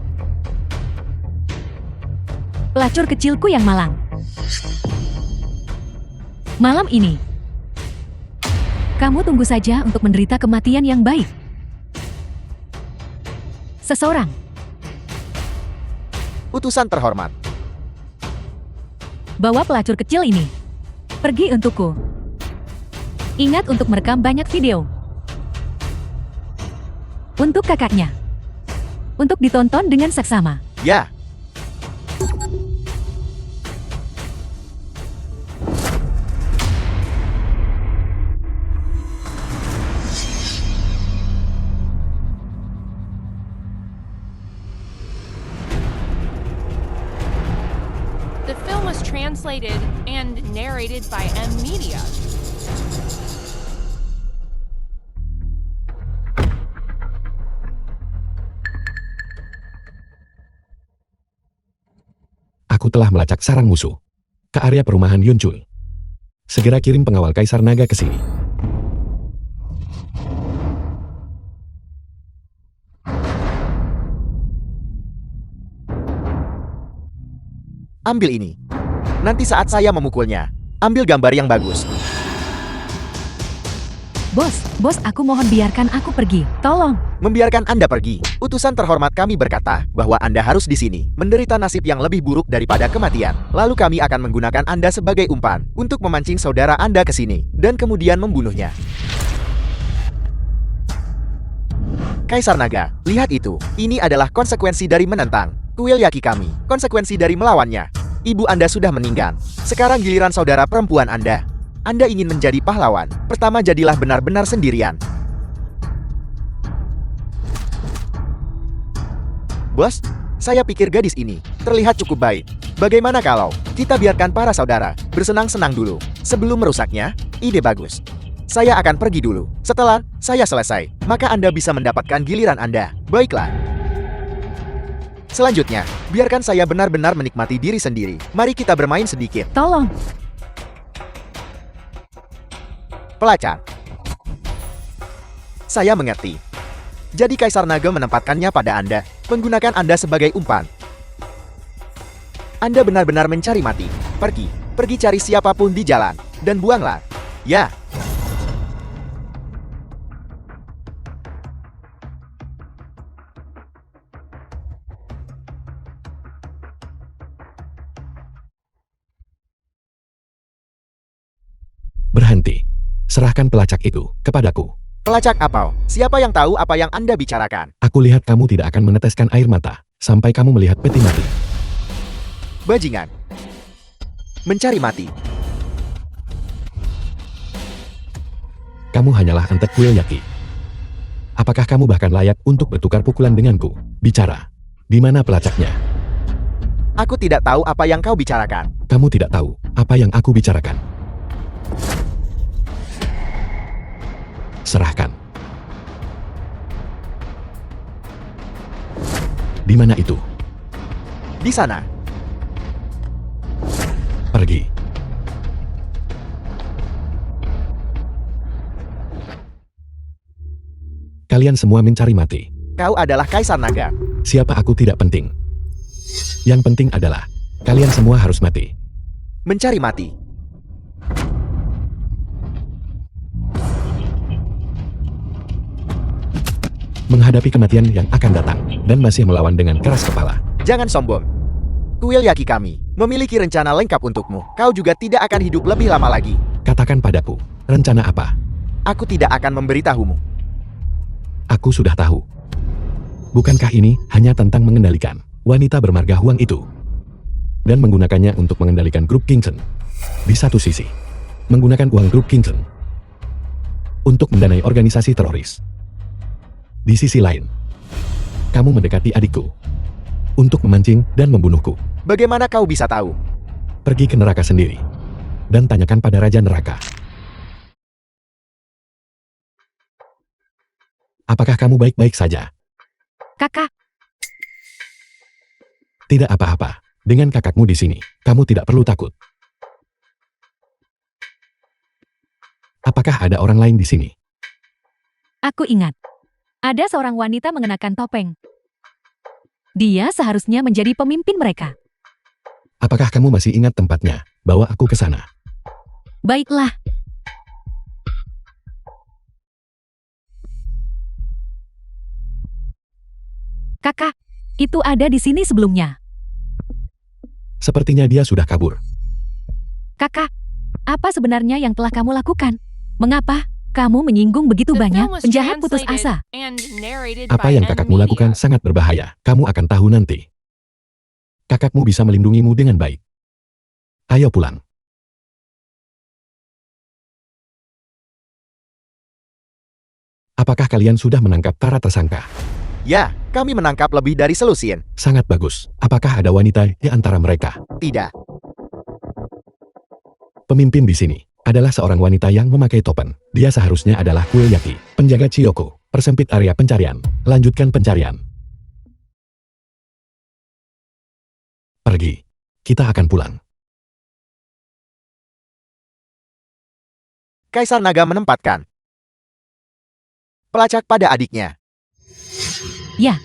Pelacur kecilku yang malang. Malam ini, kamu tunggu saja untuk menderita kematian yang baik. Seseorang, Utusan terhormat. bawa pelacur kecil ini. Pergi untukku. Ingat untuk merekam banyak video. Untuk kakaknya. Untuk ditonton dengan seksama. Ya, The film was translated and narrated by M Media. Aku telah melacak sarang musuh ke area perumahan Yunchul. Segera kirim pengawal Kaisar Naga ke sini. ambil ini. Nanti saat saya memukulnya, ambil gambar yang bagus. Bos, aku mohon biarkan aku pergi. Tolong. Membiarkan Anda pergi. Utusan terhormat kami berkata bahwa Anda harus di sini, menderita nasib yang lebih buruk daripada kematian. Lalu kami akan menggunakan Anda sebagai umpan untuk memancing saudara Anda ke sini dan kemudian membunuhnya. Kaisar Naga, lihat itu. Ini adalah konsekuensi dari menentang. Kuil Yaki kami, konsekuensi dari melawannya. Ibu Anda sudah meninggal. Sekarang giliran saudara perempuan Anda. Anda ingin menjadi pahlawan. Pertama jadilah benar-benar sendirian. Bos, saya pikir gadis ini terlihat cukup baik. Bagaimana kalau kita biarkan para saudara bersenang-senang dulu sebelum merusaknya? Ide bagus. Saya akan pergi dulu. Setelah saya selesai, maka Anda bisa mendapatkan giliran Anda. Baiklah. Selanjutnya, biarkan saya benar-benar menikmati diri sendiri. Mari kita bermain sedikit. Tolong. Pelacak. Saya mengerti. Jadi Kaisar Naga menempatkannya pada Anda, menggunakan Anda sebagai umpan. Anda benar-benar mencari mati. Pergi cari siapapun di jalan, dan buanglah. Ya. Berhenti. Serahkan pelacak itu kepadaku. Pelacak apa? Siapa yang tahu apa yang Anda bicarakan? Aku lihat kamu tidak akan meneteskan air mata sampai kamu melihat peti mati. Bajingan. Mencari mati. Kamu hanyalah antek kuil Yaki. Apakah kamu bahkan layak untuk bertukar pukulan denganku? Bicara. Di mana pelacaknya? Aku tidak tahu apa yang kau bicarakan. Kamu tidak tahu apa yang aku bicarakan. Serahkan. Di mana itu? Di sana. Pergi. Kalian semua mencari mati. Kau adalah Kaisar Naga. Siapa aku tidak penting. Yang penting adalah kalian semua harus mati. Mencari mati. Menghadapi kematian yang akan datang dan masih melawan dengan keras kepala. Jangan sombong. Kuil Yaki kami memiliki rencana lengkap untukmu. Kau juga tidak akan hidup lebih lama lagi. Katakan padaku, rencana apa? Aku tidak akan memberitahumu. Aku sudah tahu. Bukankah ini hanya tentang mengendalikan wanita bermarga Huang itu? Dan menggunakannya untuk mengendalikan grup Kingston. Di satu sisi, menggunakan uang grup Kingston untuk mendanai organisasi teroris. Di sisi lain, kamu mendekati adikku untuk memancing dan membunuhku. Bagaimana kau bisa tahu? Pergi ke neraka sendiri dan tanyakan pada Raja Neraka. Apakah kamu baik-baik saja? Kakak, Tidak apa-apa. Dengan kakakmu di sini, kamu tidak perlu takut. Apakah ada orang lain di sini? aku ingat. Ada seorang wanita mengenakan topeng. Dia seharusnya menjadi pemimpin mereka. Apakah kamu masih ingat tempatnya? Bawa aku ke sana. Baiklah, kakak, itu ada di sini sebelumnya. Sepertinya dia sudah kabur. Kakak, apa sebenarnya yang telah kamu lakukan? Mengapa kamu menyinggung begitu The banyak film was penjahat putus translated asa? and narrated Apa by yang M kakakmu Media. lakukan sangat berbahaya. Kamu akan tahu nanti. Kakakmu bisa melindungimu dengan baik. Ayo pulang. Apakah kalian sudah menangkap para tersangka? Ya, kami menangkap lebih dari selusin. Sangat bagus. Apakah ada wanita di antara mereka? Tidak. Pemimpin di sini adalah seorang wanita yang memakai topen. Dia seharusnya adalah Kueyaki, penjaga Chiyoko. Persempit area pencarian. Lanjutkan pencarian. Pergi. Kita akan pulang. Kaisar Naga menempatkan pelacak pada adiknya. Ya,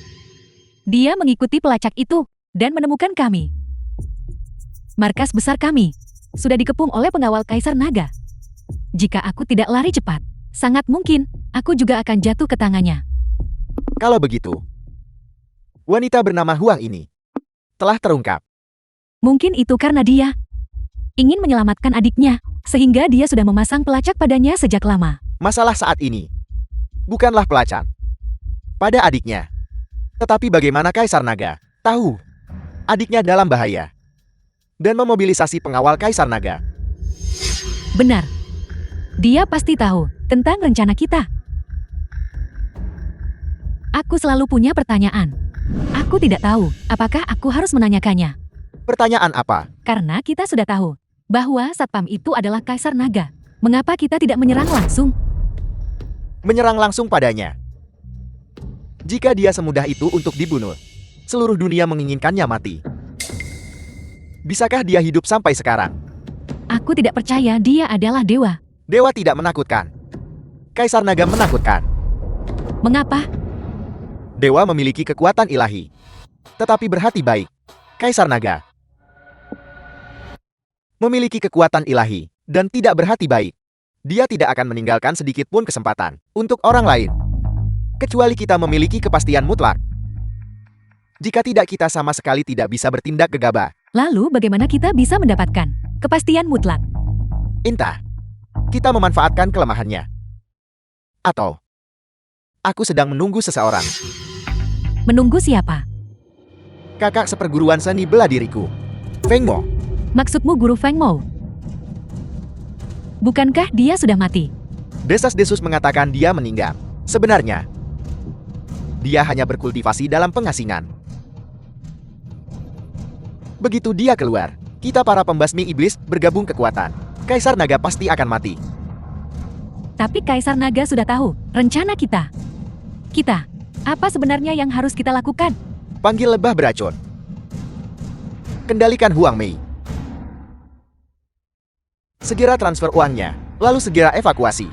dia mengikuti pelacak itu dan menemukan kami. Markas besar kami sudah dikepung oleh pengawal Kaisar Naga. Jika aku tidak lari cepat, sangat mungkin aku juga akan jatuh ke tangannya. Kalau begitu, wanita bernama Huang ini telah terungkap. Mungkin itu karena dia ingin menyelamatkan adiknya, sehingga dia sudah memasang pelacak padanya sejak lama. Masalah saat ini bukanlah pelacak pada adiknya, tetapi bagaimana Kaisar Naga tahu adiknya dalam bahaya dan memobilisasi pengawal Kaisar Naga. Benar. Dia pasti tahu tentang rencana kita. Aku selalu punya pertanyaan. Aku tidak tahu apakah aku harus menanyakannya. Pertanyaan apa? Karena kita sudah tahu bahwa Satpam itu adalah Kaisar Naga. Mengapa kita tidak menyerang langsung? Menyerang langsung padanya. Jika dia semudah itu untuk dibunuh, seluruh dunia menginginkannya mati. Bisakah dia hidup sampai sekarang? Aku tidak percaya dia adalah dewa. Dewa tidak menakutkan. Kaisar Naga menakutkan. Mengapa? Dewa memiliki kekuatan ilahi, tetapi berhati baik. Kaisar Naga memiliki kekuatan ilahi dan tidak berhati baik. Dia tidak akan meninggalkan sedikit pun kesempatan untuk orang lain, kecuali kita memiliki kepastian mutlak. Jika tidak, kita sama sekali tidak bisa bertindak gegabah. Lalu bagaimana kita bisa mendapatkan kepastian mutlak? Entah kita memanfaatkan kelemahannya, atau aku sedang menunggu seseorang. Menunggu siapa? Kakak seperguruan seni bela diriku, Feng Mo. Maksudmu Guru Feng Mou? Bukankah dia sudah mati? Desas-desus mengatakan dia meninggal. Sebenarnya, dia hanya berkultivasi dalam pengasingan. Begitu dia keluar, kita para pembasmi iblis bergabung kekuatan. Kaisar Naga pasti akan mati. Tapi Kaisar Naga sudah tahu rencana kita. Kita, apa sebenarnya yang harus kita lakukan? Panggil lebah beracun. Kendalikan Huang Mei. Segera transfer uangnya, lalu segera evakuasi.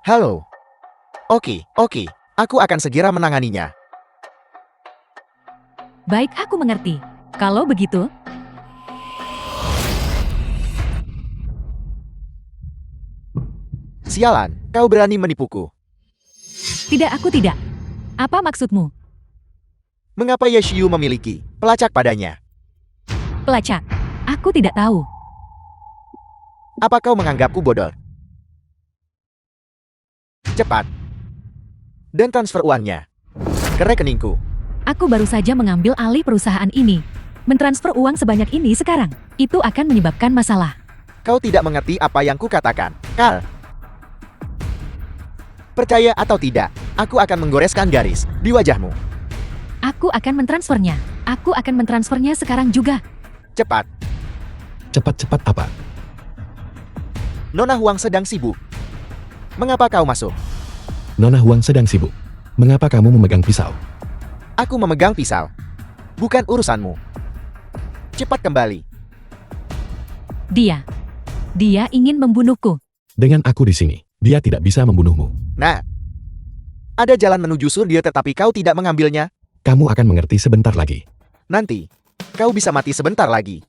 Halo. Oke, aku akan segera menanganinya. Baik, aku mengerti. Kalau begitu, Sialan, kau berani menipuku. tidak, aku tidak. Apa maksudmu? Mengapa Yeshiu memiliki pelacak padanya? Pelacak? Aku tidak tahu. Apa kau menganggapku bodoh? Cepat. Dan transfer uangnya ke rekeningku. Aku baru saja mengambil alih perusahaan ini. Mentransfer uang sebanyak ini sekarang, itu akan menyebabkan masalah. Kau tidak mengerti apa yang kukatakan, Carl. Percaya atau tidak, aku akan menggoreskan garis di wajahmu. Aku akan mentransfernya. Aku akan mentransfernya sekarang juga. Cepat. Cepat-cepat apa? Nona Huang sedang sibuk. Mengapa kau masuk? Nona Huang sedang sibuk. Mengapa kamu memegang pisau? Aku memegang pisau. Bukan urusanmu. Cepat kembali. Dia ingin membunuhku. Dengan aku di sini, dia tidak bisa membunuhmu. Nah, ada jalan menuju surga tetapi kau tidak mengambilnya. Kamu akan mengerti sebentar lagi. Nanti, kau bisa mati sebentar lagi.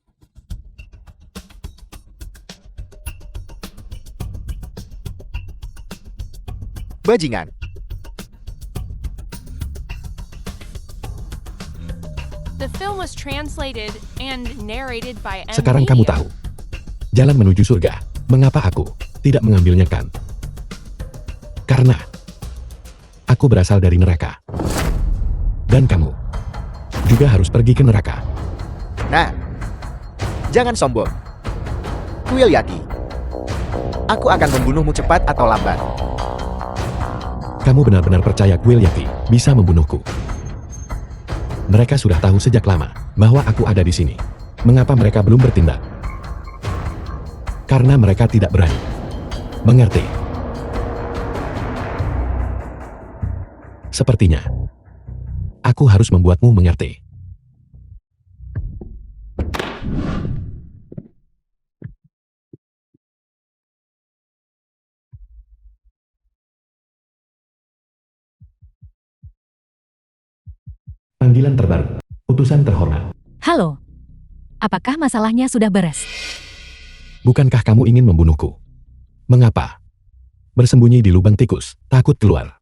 Bajingan. The film was translated and narrated by M. Sekarang kamu Media. tahu. Jalan menuju surga. Mengapa aku tidak mengambilnya kan? Karena aku berasal dari neraka. Dan kamu juga harus pergi ke neraka. Nah, jangan sombong. Kuil Yaki. Aku akan membunuhmu cepat atau lambat. Kamu benar-benar percaya kuil Yaki bisa membunuhku? Mereka sudah tahu sejak lama bahwa aku ada di sini. Mengapa mereka belum bertindak? Karena mereka tidak berani. Mengerti? Sepertinya aku harus membuatmu mengerti. Panggilan terbaru. Utusan terhormat. Halo. Apakah masalahnya sudah beres? Bukankah kamu ingin membunuhku? Mengapa? Bersembunyi di lubang tikus, takut keluar.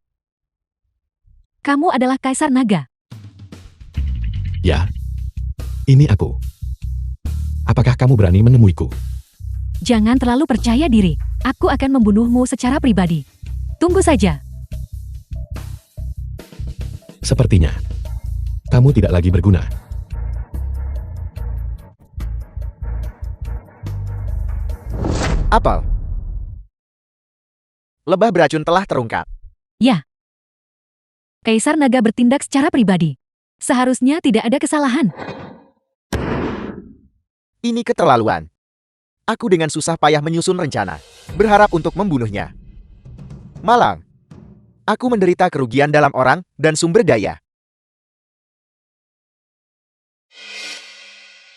Kamu adalah Kaisar Naga. Ya. Ini aku. Apakah kamu berani menemuiku? Jangan terlalu percaya diri. Aku akan membunuhmu secara pribadi. Tunggu saja. Sepertinya kamu tidak lagi berguna. Apel. Lebah beracun telah terungkap. Ya. Kaisar Naga bertindak secara pribadi. Seharusnya tidak ada kesalahan. Ini keterlaluan. Aku dengan susah payah menyusun rencana, berharap untuk membunuhnya. Malang. Aku menderita kerugian dalam orang dan sumber daya.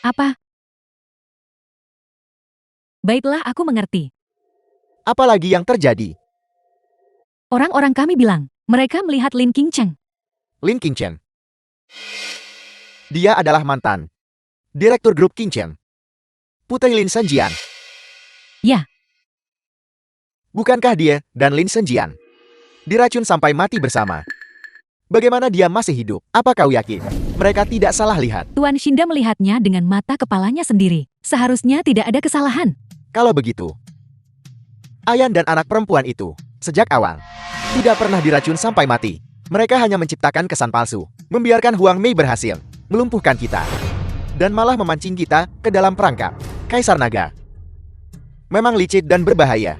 Apa? Baiklah, aku mengerti. Apalagi yang terjadi? Orang-orang kami bilang, mereka melihat Lin Qingcheng. Lin Qingcheng. Dia adalah mantan Direktur Grup Qingcheng. Putri Lin Shenjian. Ya. Bukankah dia dan Lin Shenjian diracun sampai mati bersama? Bagaimana dia masih hidup? Apa kau yakin mereka tidak salah lihat? Tuan Shinda melihatnya dengan mata kepalanya sendiri. Seharusnya tidak ada kesalahan. Kalau begitu, Ayan dan anak perempuan itu, sejak awal, tidak pernah diracun sampai mati. Mereka hanya menciptakan kesan palsu, membiarkan Huang Mei berhasil melumpuhkan kita, dan malah memancing kita ke dalam perangkap. Kaisar Naga memang licik dan berbahaya.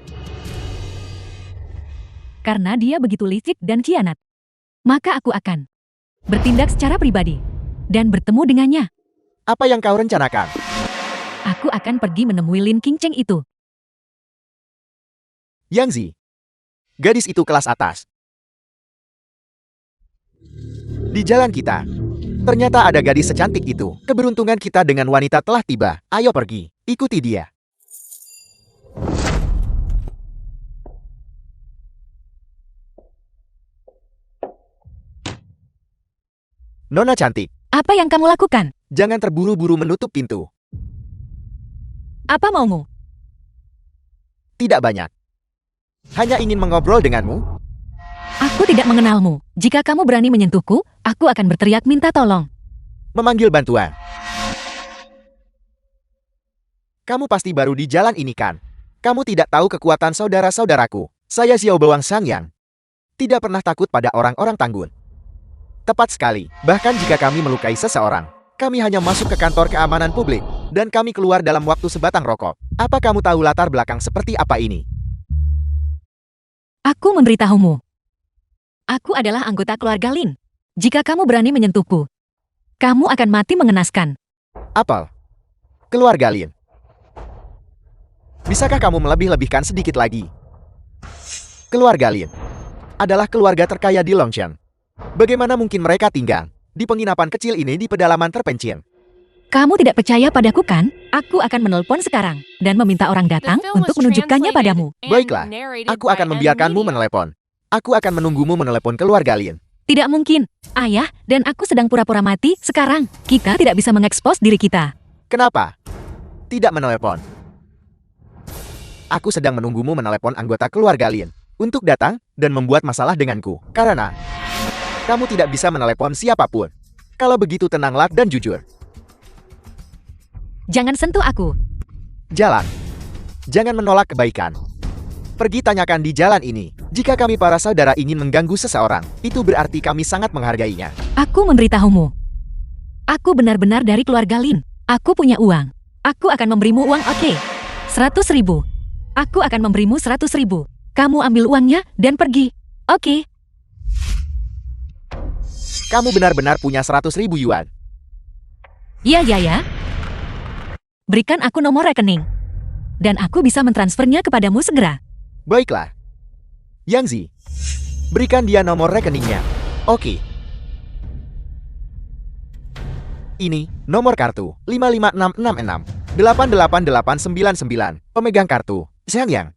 Karena dia begitu licik dan khianat. Maka aku akan bertindak secara pribadi dan bertemu dengannya. Apa yang kau rencanakan? Aku akan pergi menemui Lin Qingcheng itu. Yang Zi, gadis itu kelas atas. Di jalan kita, ternyata ada gadis secantik itu. Keberuntungan kita dengan wanita telah tiba. Ayo pergi, ikuti dia. Nona cantik, Apa yang kamu lakukan? jangan terburu-buru menutup pintu. Apa maumu? Tidak banyak. Hanya ingin mengobrol denganmu. Aku tidak mengenalmu. Jika kamu berani menyentuhku, aku akan berteriak minta tolong. Memanggil bantuan. Kamu pasti baru di jalan ini kan? Kamu tidak tahu kekuatan saudara-saudaraku. Saya Xiao Bawang Sangyang. Tidak pernah takut pada orang-orang tanggun. Tepat sekali. Bahkan jika kami melukai seseorang, kami hanya masuk ke kantor keamanan publik, dan kami keluar dalam waktu sebatang rokok. Apa kamu tahu latar belakang seperti apa ini? Aku memberitahumu. Aku adalah anggota keluarga Lin. Jika kamu berani menyentuhku, kamu akan mati mengenaskan. Apel. Keluarga Lin. Bisakah kamu melebih-lebihkan sedikit lagi? Keluarga Lin adalah keluarga terkaya di Longchen. Bagaimana mungkin mereka tinggal di penginapan kecil ini di pedalaman terpencil? Kamu tidak percaya padaku kan? Aku akan menelpon sekarang dan meminta orang The datang film untuk was menunjukkannya translated padamu. and Baiklah, narrated aku by akan M membiarkanmu Media. menelepon. Aku akan menunggumu menelepon keluarga Lin. Tidak mungkin. Ayah, dan aku sedang pura-pura mati sekarang. Kita tidak bisa mengekspos diri kita. Kenapa? Tidak menelepon. Aku sedang menunggumu menelepon anggota keluarga Lin untuk datang dan membuat masalah denganku. Karena kamu tidak bisa menelepon siapapun. Kalau begitu tenanglah dan jujur. Jangan sentuh aku. Jalan. Jangan menolak kebaikan. Pergi tanyakan di jalan ini. Jika kami para saudara ingin mengganggu seseorang, itu berarti kami sangat menghargainya. Aku memberitahumu. Aku benar-benar dari keluarga Lin. Aku punya uang. Aku akan memberimu uang, oke? 100.000. Aku akan memberimu 100.000. Kamu ambil uangnya dan pergi. Oke? Kamu benar-benar punya 100.000 yuan. Ya. Berikan aku nomor rekening. Dan aku bisa mentransfernya kepadamu segera. Baiklah. Yang Zi, berikan dia nomor rekeningnya. Oke. Ini nomor kartu 55666 88899. Pemegang kartu Xiang Yang.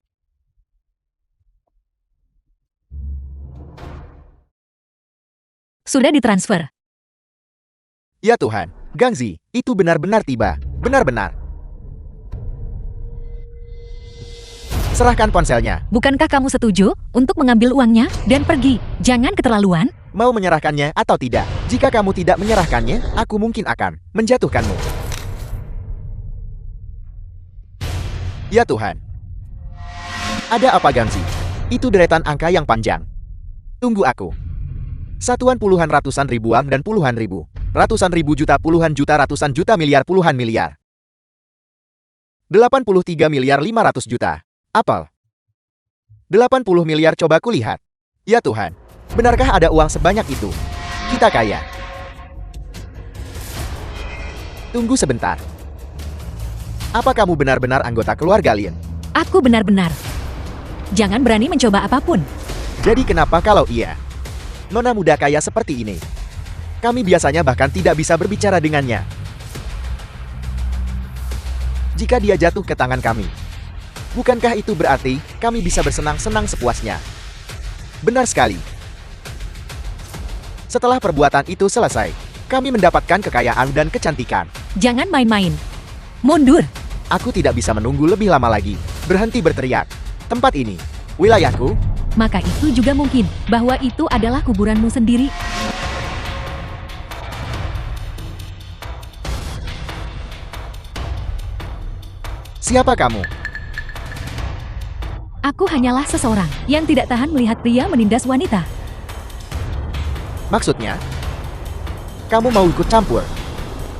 Sudah ditransfer. Ya Tuhan, Gangzi, itu benar-benar tiba. Benar-benar. Serahkan ponselnya. Bukankah kamu setuju untuk mengambil uangnya dan pergi? Jangan keterlaluan. Mau menyerahkannya atau tidak? Jika kamu tidak menyerahkannya, aku mungkin akan menjatuhkanmu. Ya Tuhan. Ada apa Gangzi? Itu deretan angka yang panjang. Tunggu aku. Satuan puluhan ratusan ribuan dan puluhan ribu. Ratusan ribu juta puluhan juta ratusan juta miliar puluhan miliar. 83 miliar 500 juta. Apel. 80 miliar coba kulihat. Ya Tuhan. Benarkah ada uang sebanyak itu? Kita kaya. Tunggu sebentar. Apa kamu benar-benar anggota keluarga Lin? Aku benar-benar. Jangan berani mencoba apapun. Jadi kenapa kalau iya? Nona muda kaya seperti ini. Kami biasanya bahkan tidak bisa berbicara dengannya. Jika dia jatuh ke tangan kami, bukankah itu berarti kami bisa bersenang-senang sepuasnya? Benar sekali. Setelah perbuatan itu selesai, kami mendapatkan kekayaan dan kecantikan. Jangan main-main. Mundur. Aku tidak bisa menunggu lebih lama lagi. Berhenti berteriak. Tempat ini, wilayahku. Maka itu juga mungkin bahwa itu adalah kuburanmu sendiri. Siapa kamu? Aku hanyalah seseorang yang tidak tahan melihat pria menindas wanita. Maksudnya? Kamu mau ikut campur?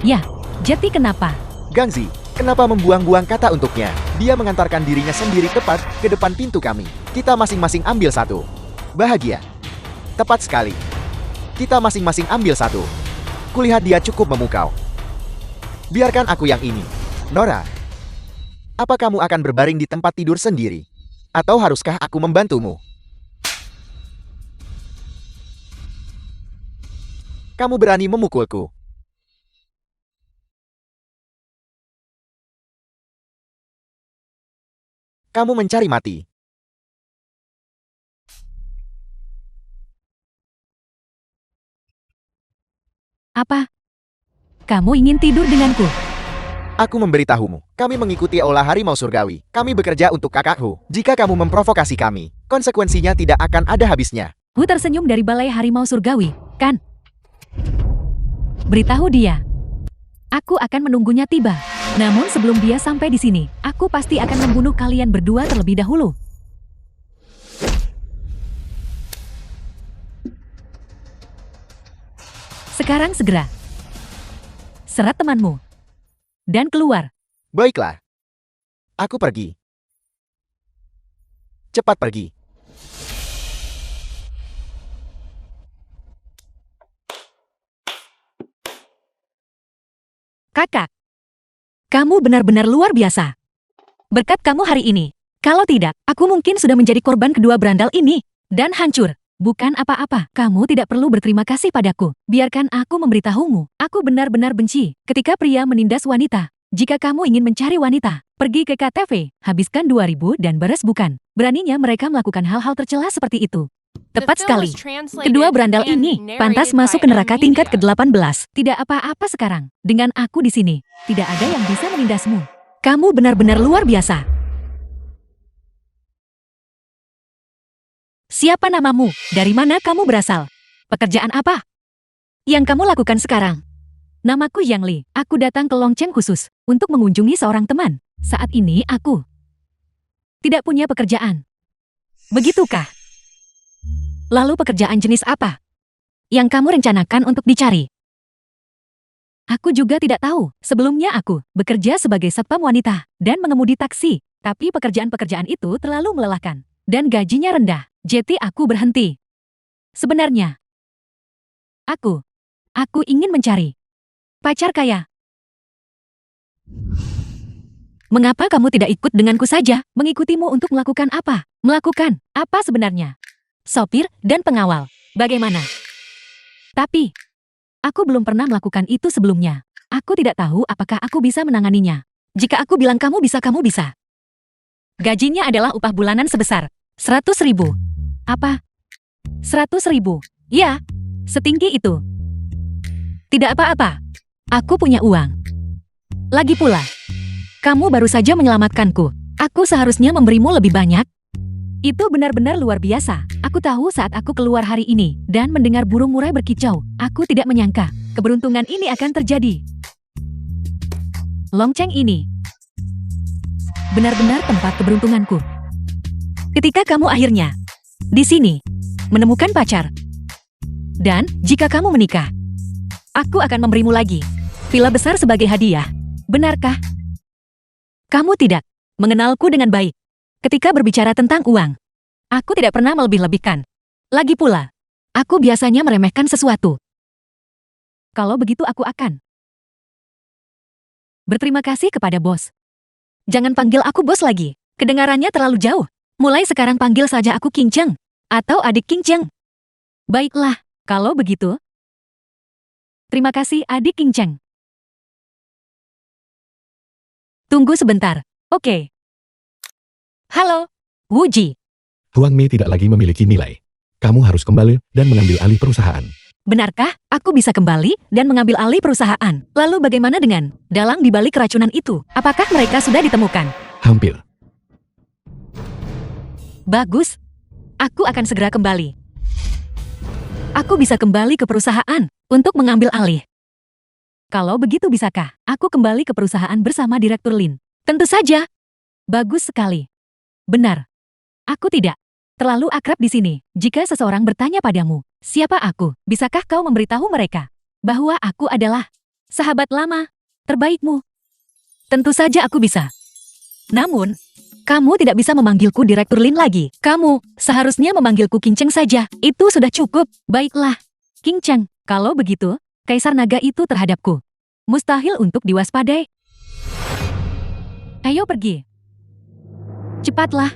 Ya, jadi kenapa? Gangzi, kenapa membuang-buang kata untuknya? Dia mengantarkan dirinya sendiri tepat ke depan pintu kami. Kita masing-masing ambil satu. Bahagia. Tepat sekali. Kita masing-masing ambil satu. Kulihat dia cukup memukau. Biarkan aku yang ini. Nora, apa kamu akan berbaring di tempat tidur sendiri? Atau haruskah aku membantumu? Kamu berani memukulku. Kamu mencari mati. Apa? Kamu ingin tidur denganku? Aku memberitahumu, kami mengikuti olah harimau surgawi. Kami bekerja untuk kakakku. Jika kamu memprovokasi kami, konsekuensinya tidak akan ada habisnya. Hu tersenyum dari balai harimau surgawi, kan? Beritahu dia. Aku akan menunggunya tiba. Namun sebelum dia sampai di sini, aku pasti akan membunuh kalian berdua terlebih dahulu. Sekarang segera. Serat temanmu. Dan keluar. Baiklah. Aku pergi. Cepat pergi. Kakak. Kamu benar-benar luar biasa. Berkat kamu hari ini. Kalau tidak, aku mungkin sudah menjadi korban kedua berandal ini. Dan hancur. Bukan apa-apa, kamu tidak perlu berterima kasih padaku. Biarkan aku memberitahumu. Aku benar-benar benci ketika pria menindas wanita. Jika kamu ingin mencari wanita, pergi ke KTV, habiskan 2.000 dan beres bukan. Beraninya mereka melakukan hal-hal tercela seperti itu. Tepat sekali. Kedua berandal ini pantas masuk ke neraka tingkat ke-18. Tidak apa-apa sekarang. Dengan aku di sini, tidak ada yang bisa menindasmu. Kamu benar-benar luar biasa. Siapa namamu? Dari mana kamu berasal? Pekerjaan apa yang kamu lakukan sekarang? Namaku Yang Li. Aku datang ke Longcheng khusus untuk mengunjungi seorang teman. Saat ini aku tidak punya pekerjaan. Begitukah? Lalu pekerjaan jenis apa yang kamu rencanakan untuk dicari? Aku juga tidak tahu. Sebelumnya aku bekerja sebagai satpam wanita dan mengemudi taksi. Tapi pekerjaan-pekerjaan itu terlalu melelahkan dan gajinya rendah. Jadi aku berhenti. Sebenarnya, aku ingin mencari pacar kaya. Mengapa kamu tidak ikut denganku saja? Mengikutimu untuk melakukan apa? Melakukan apa sebenarnya? Sopir dan pengawal. Bagaimana? Tapi, aku belum pernah melakukan itu sebelumnya. Aku tidak tahu apakah aku bisa menanganinya. Jika aku bilang kamu bisa, kamu bisa. Gajinya adalah upah bulanan sebesar 100.000. Apa? 100.000? Ya, setinggi itu. Tidak apa-apa. Aku punya uang. Lagi pula, kamu baru saja menyelamatkanku. Aku seharusnya memberimu lebih banyak. Itu benar-benar luar biasa. Aku tahu saat aku keluar hari ini dan mendengar burung murai berkicau, aku tidak menyangka keberuntungan ini akan terjadi. Longcheng ini benar-benar tempat keberuntunganku. Ketika kamu akhirnya di sini menemukan pacar, dan jika kamu menikah, aku akan memberimu lagi villa besar sebagai hadiah. Benarkah? Kamu tidak mengenalku dengan baik. Ketika berbicara tentang uang, aku tidak pernah melebih-lebihkan. Lagi pula, aku biasanya meremehkan sesuatu. Kalau begitu aku akan berterima kasih kepada bos. Jangan panggil aku bos lagi. Kedengarannya terlalu jauh. Mulai sekarang panggil saja aku King Cheng atau adik King Cheng. Baiklah, kalau begitu. Terima kasih adik King Cheng. Tunggu sebentar. Oke. Halo, Wu Ji. Huang Mi tidak lagi memiliki nilai. Kamu harus kembali dan mengambil alih perusahaan. Benarkah aku bisa kembali dan mengambil alih perusahaan? Lalu bagaimana dengan dalang di balik keracunan itu? Apakah mereka sudah ditemukan? Hampir. Bagus. Aku akan segera kembali. Aku bisa kembali ke perusahaan untuk mengambil alih. Kalau begitu bisakah aku kembali ke perusahaan bersama Direktur Lin? Tentu saja. Bagus sekali. Benar. Aku tidak terlalu akrab di sini. Jika seseorang bertanya padamu, siapa aku? Bisakah kau memberitahu mereka bahwa aku adalah sahabat lama terbaikmu? Tentu saja aku bisa. Namun, kamu tidak bisa memanggilku Direktur Lin lagi. Kamu seharusnya memanggilku King Cheng saja. Itu sudah cukup. Baiklah, King Cheng. Kalau begitu, Kaisar Naga itu terhadapku mustahil untuk diwaspadai. Ayo pergi. Cepatlah.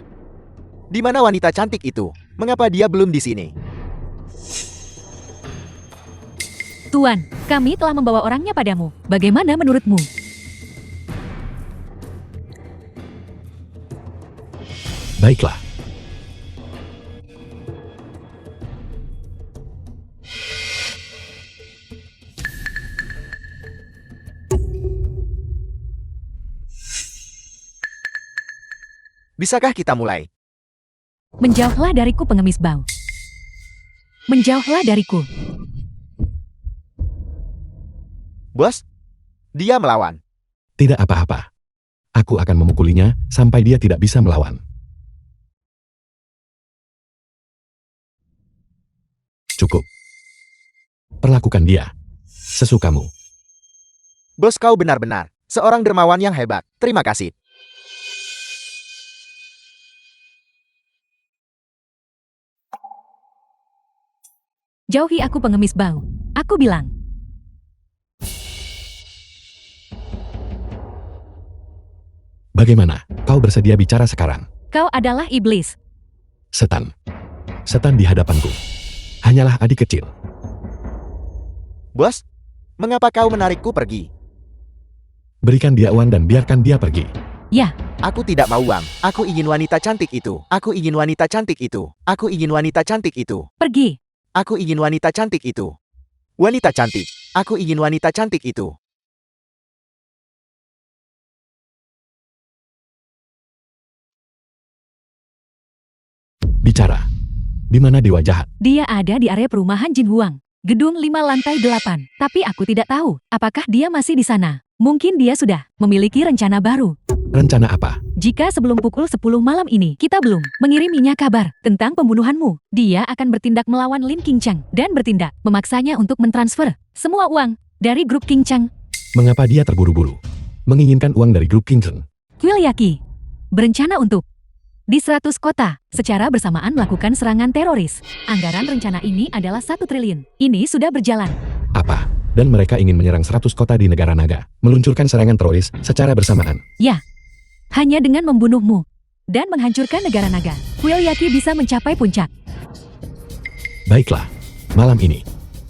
Di mana wanita cantik itu? Mengapa dia belum di sini? Tuan, kami telah membawa orangnya padamu. Bagaimana menurutmu? Baiklah. Bisakah kita mulai? Menjauhlah dariku pengemis bau. Menjauhlah dariku. Bos, dia melawan. Tidak apa-apa. Aku akan memukulinya sampai dia tidak bisa melawan. Cukup. Perlakukan dia sesukamu. Bos, kau benar-benar seorang dermawan yang hebat. Terima kasih. Jauhi aku pengemis bau. Aku bilang. Bagaimana? Kau bersedia bicara sekarang? Kau adalah iblis. Setan. Setan di hadapanku. Hanyalah adik kecil. Bos, mengapa kau menarikku pergi? Berikan dia uang dan biarkan dia pergi. Ya, Aku tidak mau uang. Aku ingin wanita cantik itu. Aku ingin wanita cantik itu. Aku ingin wanita cantik itu. pergi. Aku ingin wanita cantik itu. Wanita cantik. Aku ingin wanita cantik itu. Bicara. Di mana dewa jahat? Dia ada di area perumahan Jin Huang. Gedung 5 lantai 8. Tapi aku tidak tahu apakah dia masih di sana. Mungkin dia sudah memiliki rencana baru. Rencana apa? Jika sebelum pukul 10 malam ini kita belum mengiriminya kabar tentang pembunuhanmu, dia akan bertindak melawan Lin Qingcheng dan bertindak memaksanya untuk mentransfer semua uang dari grup Qingcheng. Mengapa dia terburu-buru? Menginginkan uang dari grup Kingston. Quiliaki berencana untuk di 100 kota secara bersamaan melakukan serangan teroris. Anggaran rencana ini adalah 1 triliun. Ini sudah berjalan. Apa? Dan mereka ingin menyerang 100 kota di negara naga. Meluncurkan serangan teroris secara bersamaan. Ya, hanya dengan membunuhmu dan menghancurkan negara naga, Quiliaki bisa mencapai puncak. Baiklah. Malam ini,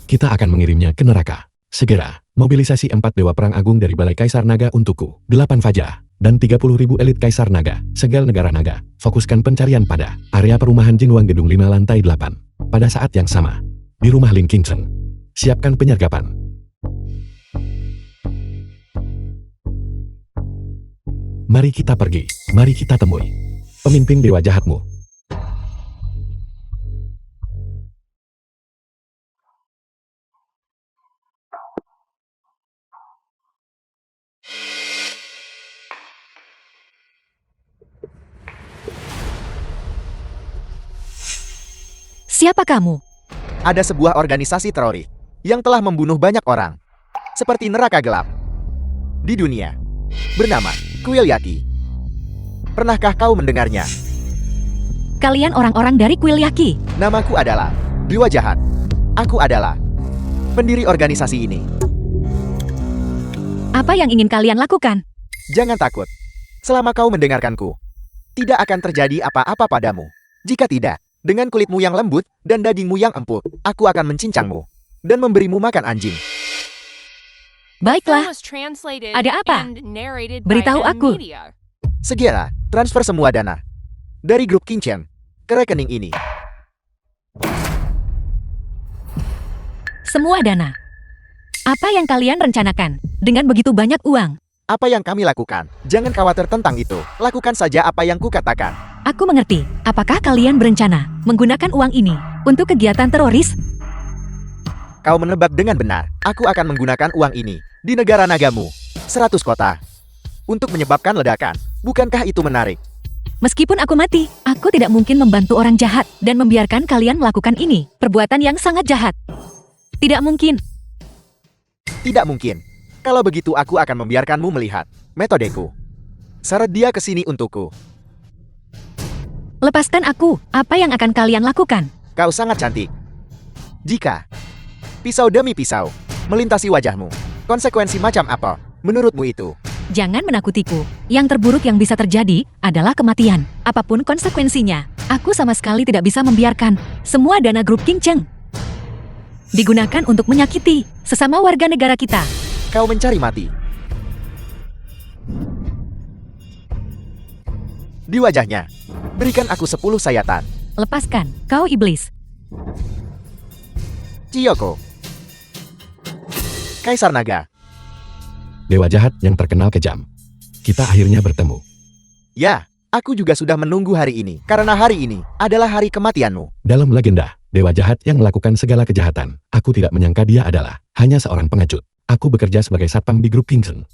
kita akan mengirimnya ke neraka. Segera, mobilisasi 4 Dewa Perang Agung dari Balai Kaisar Naga untukku. 8 Faja. Dan 30.000 elit Kaisar Naga, segel negara naga, fokuskan pencarian pada area perumahan Jinwang Gedung 5 lantai 8. Pada saat yang sama, di rumah Lin Qingcheng, siapkan penyergapan. Mari kita pergi, mari kita temui pemimpin dewa jahatmu. Siapa kamu? Ada sebuah organisasi teroris yang telah membunuh banyak orang. Seperti neraka gelap di dunia. Bernama Quiliaki. Pernahkah kau mendengarnya? Kalian orang-orang dari Quiliaki. Namaku adalah Dewa Jahat. Aku adalah pendiri organisasi ini. Apa yang ingin kalian lakukan? Jangan takut. Selama kau mendengarkanku, tidak akan terjadi apa-apa padamu. Jika tidak, dengan kulitmu yang lembut dan dagingmu yang empuk, aku akan mencincangmu dan memberimu makan anjing. Baiklah, was translated Ada apa? and narrated Beritahu by aku. Media. Segera, transfer semua dana dari grup Qingcheng ke rekening ini. semua dana. Apa yang kalian rencanakan dengan begitu banyak uang? Apa yang kami lakukan? Jangan khawatir tentang itu. Lakukan saja apa yang kukatakan. Aku mengerti. Apakah kalian berencana menggunakan uang ini untuk kegiatan teroris? Kau menebak dengan benar. Aku akan menggunakan uang ini di negara nagamu. 100 kota. Untuk menyebabkan ledakan. Bukankah itu menarik? Meskipun aku mati, aku tidak mungkin membantu orang jahat dan membiarkan kalian melakukan ini. Perbuatan yang sangat jahat. Tidak mungkin. Tidak mungkin. Kalau begitu aku akan membiarkanmu melihat metodeku. Seret dia ke sini untukku. Lepaskan aku. Apa yang akan kalian lakukan? Kau sangat cantik. Jika pisau demi pisau melintasi wajahmu, konsekuensi macam apa menurutmu itu? Jangan menakutiku. Yang terburuk yang bisa terjadi adalah kematian. Apapun konsekuensinya, aku sama sekali tidak bisa membiarkan semua dana grup Qingcheng digunakan untuk menyakiti sesama warga negara kita. Kau mencari mati. Di wajahnya, berikan aku 10 sayatan. Lepaskan, kau iblis. Chiyoko. Kaisar Naga. Dewa jahat yang terkenal kejam. Kita akhirnya bertemu. Ya, aku juga sudah menunggu hari ini. Karena hari ini adalah hari kematianmu. Dalam legenda, dewa jahat yang melakukan segala kejahatan, aku tidak menyangka dia adalah hanya seorang pengecut. Aku bekerja sebagai satpam di grup Kingston.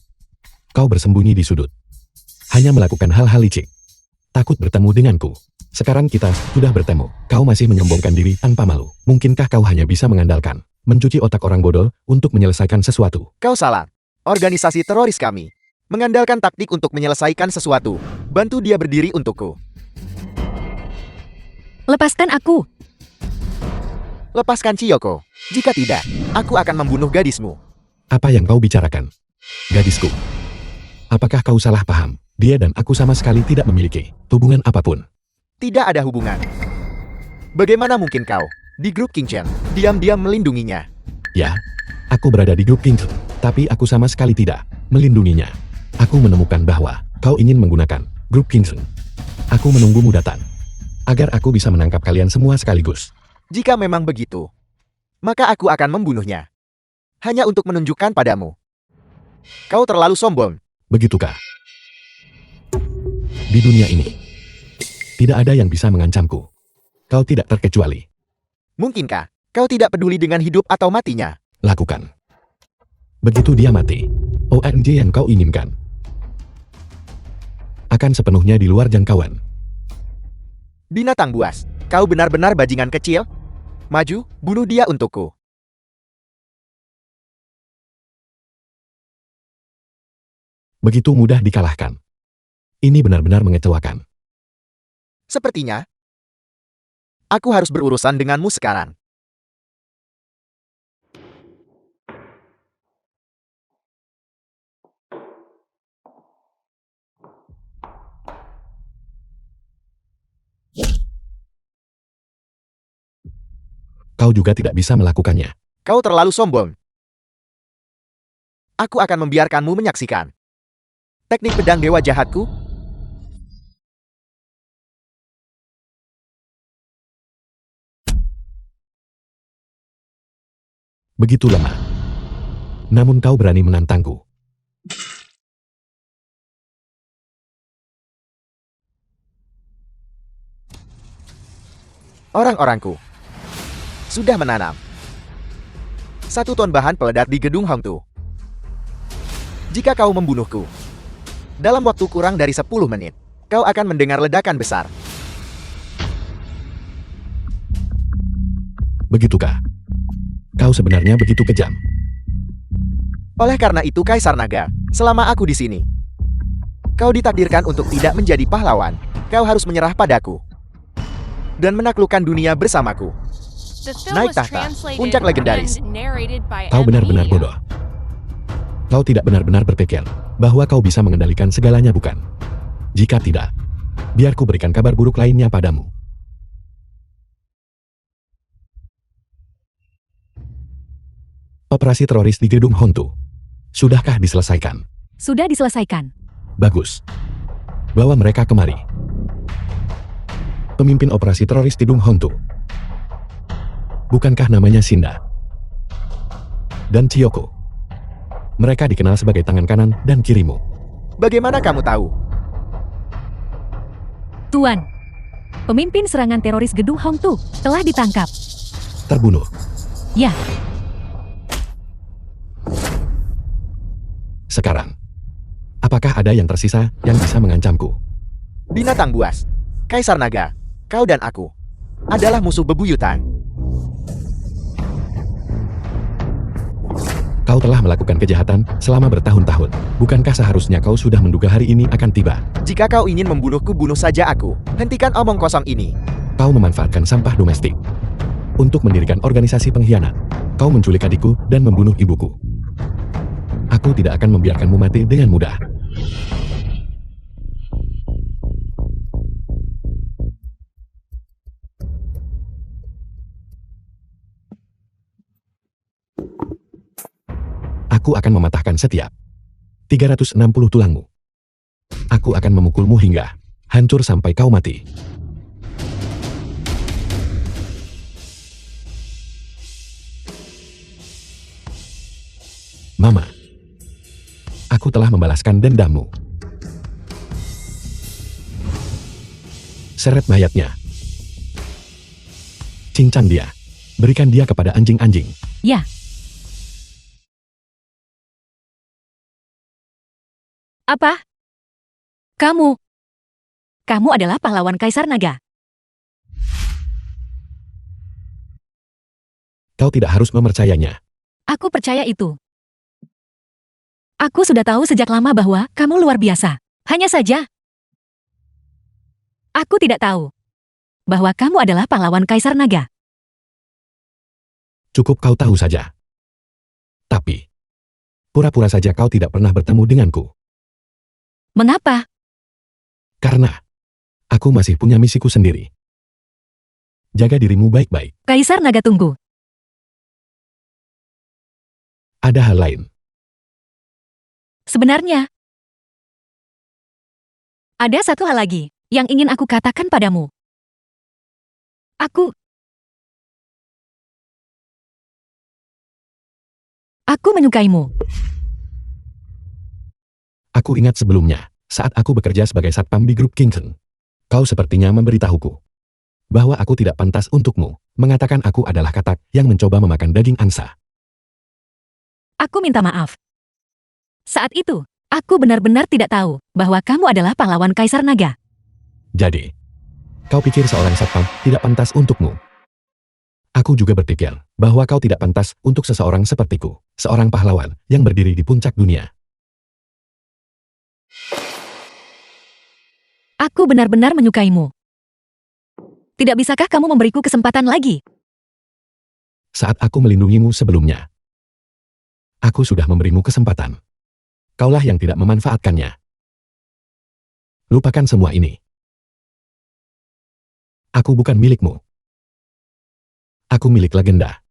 Kau bersembunyi di sudut. Hanya melakukan hal-hal licik. Takut bertemu denganku. Sekarang kita sudah bertemu. Kau masih menyombongkan diri tanpa malu. Mungkinkah kau hanya bisa mengandalkan mencuci otak orang bodoh untuk menyelesaikan sesuatu? Kau salah. Organisasi teroris kami mengandalkan taktik untuk menyelesaikan sesuatu. Bantu dia berdiri untukku. Lepaskan aku. Lepaskan Chiyoko. Jika tidak, aku akan membunuh gadismu. Apa yang kau bicarakan? Gadisku. Apakah kau salah paham? Dia dan aku sama sekali tidak memiliki hubungan apapun. Tidak ada hubungan. Bagaimana mungkin kau, di grup King Chen, diam-diam melindunginya? Ya, aku berada di grup King, tapi aku sama sekali tidak melindunginya. Aku menemukan bahwa kau ingin menggunakan grup King. Aku menunggumu datang, agar aku bisa menangkap kalian semua sekaligus. Jika memang begitu, maka aku akan membunuhnya. Hanya untuk menunjukkan padamu. Kau terlalu sombong. Begitukah? Di dunia ini, tidak ada yang bisa mengancamku. Kau tidak terkecuali. Mungkinkah kau tidak peduli dengan hidup atau matinya? Lakukan. Begitu dia mati, OMG yang kau inginkan akan sepenuhnya di luar jangkauan. Binatang buas, kau benar-benar bajingan kecil? Maju, bunuh dia untukku. Begitu mudah dikalahkan. Ini benar-benar mengecewakan. Sepertinya, aku harus berurusan denganmu sekarang. Kau juga tidak bisa melakukannya. Kau terlalu sombong. Aku akan membiarkanmu menyaksikan teknik pedang dewa jahatku. Begitu lemah. Namun kau berani menantangku. Orang-orangku sudah menanam 1 ton bahan peledak di gedung Hongtu. Jika kau membunuhku, dalam waktu kurang dari 10 menit, kau akan mendengar ledakan besar. Begitukah? Kau sebenarnya begitu kejam. Oleh karena itu Kaisar Naga, selama aku di sini, kau ditakdirkan untuk tidak menjadi pahlawan. Kau harus menyerah padaku dan menaklukkan dunia bersamaku. The film Naik was tahta, translated puncak legendaris. and narrated by Kau M benar-benar Media. bodoh. Kau tidak benar-benar berpikir bahwa kau bisa mengendalikan segalanya, bukan? Jika tidak, biar ku berikan kabar buruk lainnya padamu. Operasi teroris di gedung Hongtu. Sudahkah diselesaikan? Sudah diselesaikan. Bagus. Bawa mereka kemari. Pemimpin operasi teroris di gedung Hongtu. Bukankah namanya Sinda? Dan Chiyoko. Mereka dikenal sebagai tangan kanan dan kirimu. Bagaimana kamu tahu? Tuan, pemimpin serangan teroris gedung Hongtu telah ditangkap. Terbunuh. Ya, Sekarang, apakah ada yang tersisa yang bisa mengancamku? Binatang buas, Kaisar Naga, kau dan aku adalah musuh bebuyutan. Kau telah melakukan kejahatan selama bertahun-tahun. Bukankah seharusnya kau sudah menduga hari ini akan tiba? Jika kau ingin membunuhku, bunuh saja aku. Hentikan omong kosong ini. Kau memanfaatkan sampah domestik untuk mendirikan organisasi pengkhianat. Kau menculik adikku dan membunuh ibuku. Aku tidak akan membiarkanmu mati dengan mudah. Aku akan mematahkan setiap 360 tulangmu. Aku akan memukulmu hingga hancur sampai kau mati. Mama, aku telah membalaskan dendammu. Seret mayatnya. Cincang dia. Berikan dia kepada anjing-anjing. ya. Apa? Kamu adalah pahlawan Kaisar Naga. Kau tidak harus mempercayainya. Aku percaya itu. Aku sudah tahu sejak lama bahwa kamu luar biasa. Hanya saja, aku tidak tahu bahwa kamu adalah pahlawan Kaisar Naga. Cukup kau tahu saja. Tapi, pura-pura saja kau tidak pernah bertemu denganku. Mengapa? Karena aku masih punya misiku sendiri. Jaga dirimu baik-baik. Kaisar Naga tunggu. Ada hal lain. Sebenarnya, ada satu hal lagi yang ingin aku katakan padamu. Aku menyukaimu. Aku ingat sebelumnya, saat aku bekerja sebagai satpam di grup Kingston. Kau sepertinya memberitahuku bahwa aku tidak pantas untukmu, mengatakan aku adalah katak yang mencoba memakan daging angsa. Aku minta maaf. Saat itu, aku benar-benar tidak tahu bahwa kamu adalah pahlawan Kaisar Naga. Jadi, kau pikir seorang satpam tidak pantas untukmu? Aku juga berpikir bahwa kau tidak pantas untuk seseorang sepertiku, seorang pahlawan yang berdiri di puncak dunia. Aku benar-benar menyukaimu. Tidak bisakah kamu memberiku kesempatan lagi? Saat aku melindungimu sebelumnya, aku sudah memberimu kesempatan. Kaulah yang tidak memanfaatkannya. Lupakan semua ini. Aku bukan milikmu. Aku milik legenda.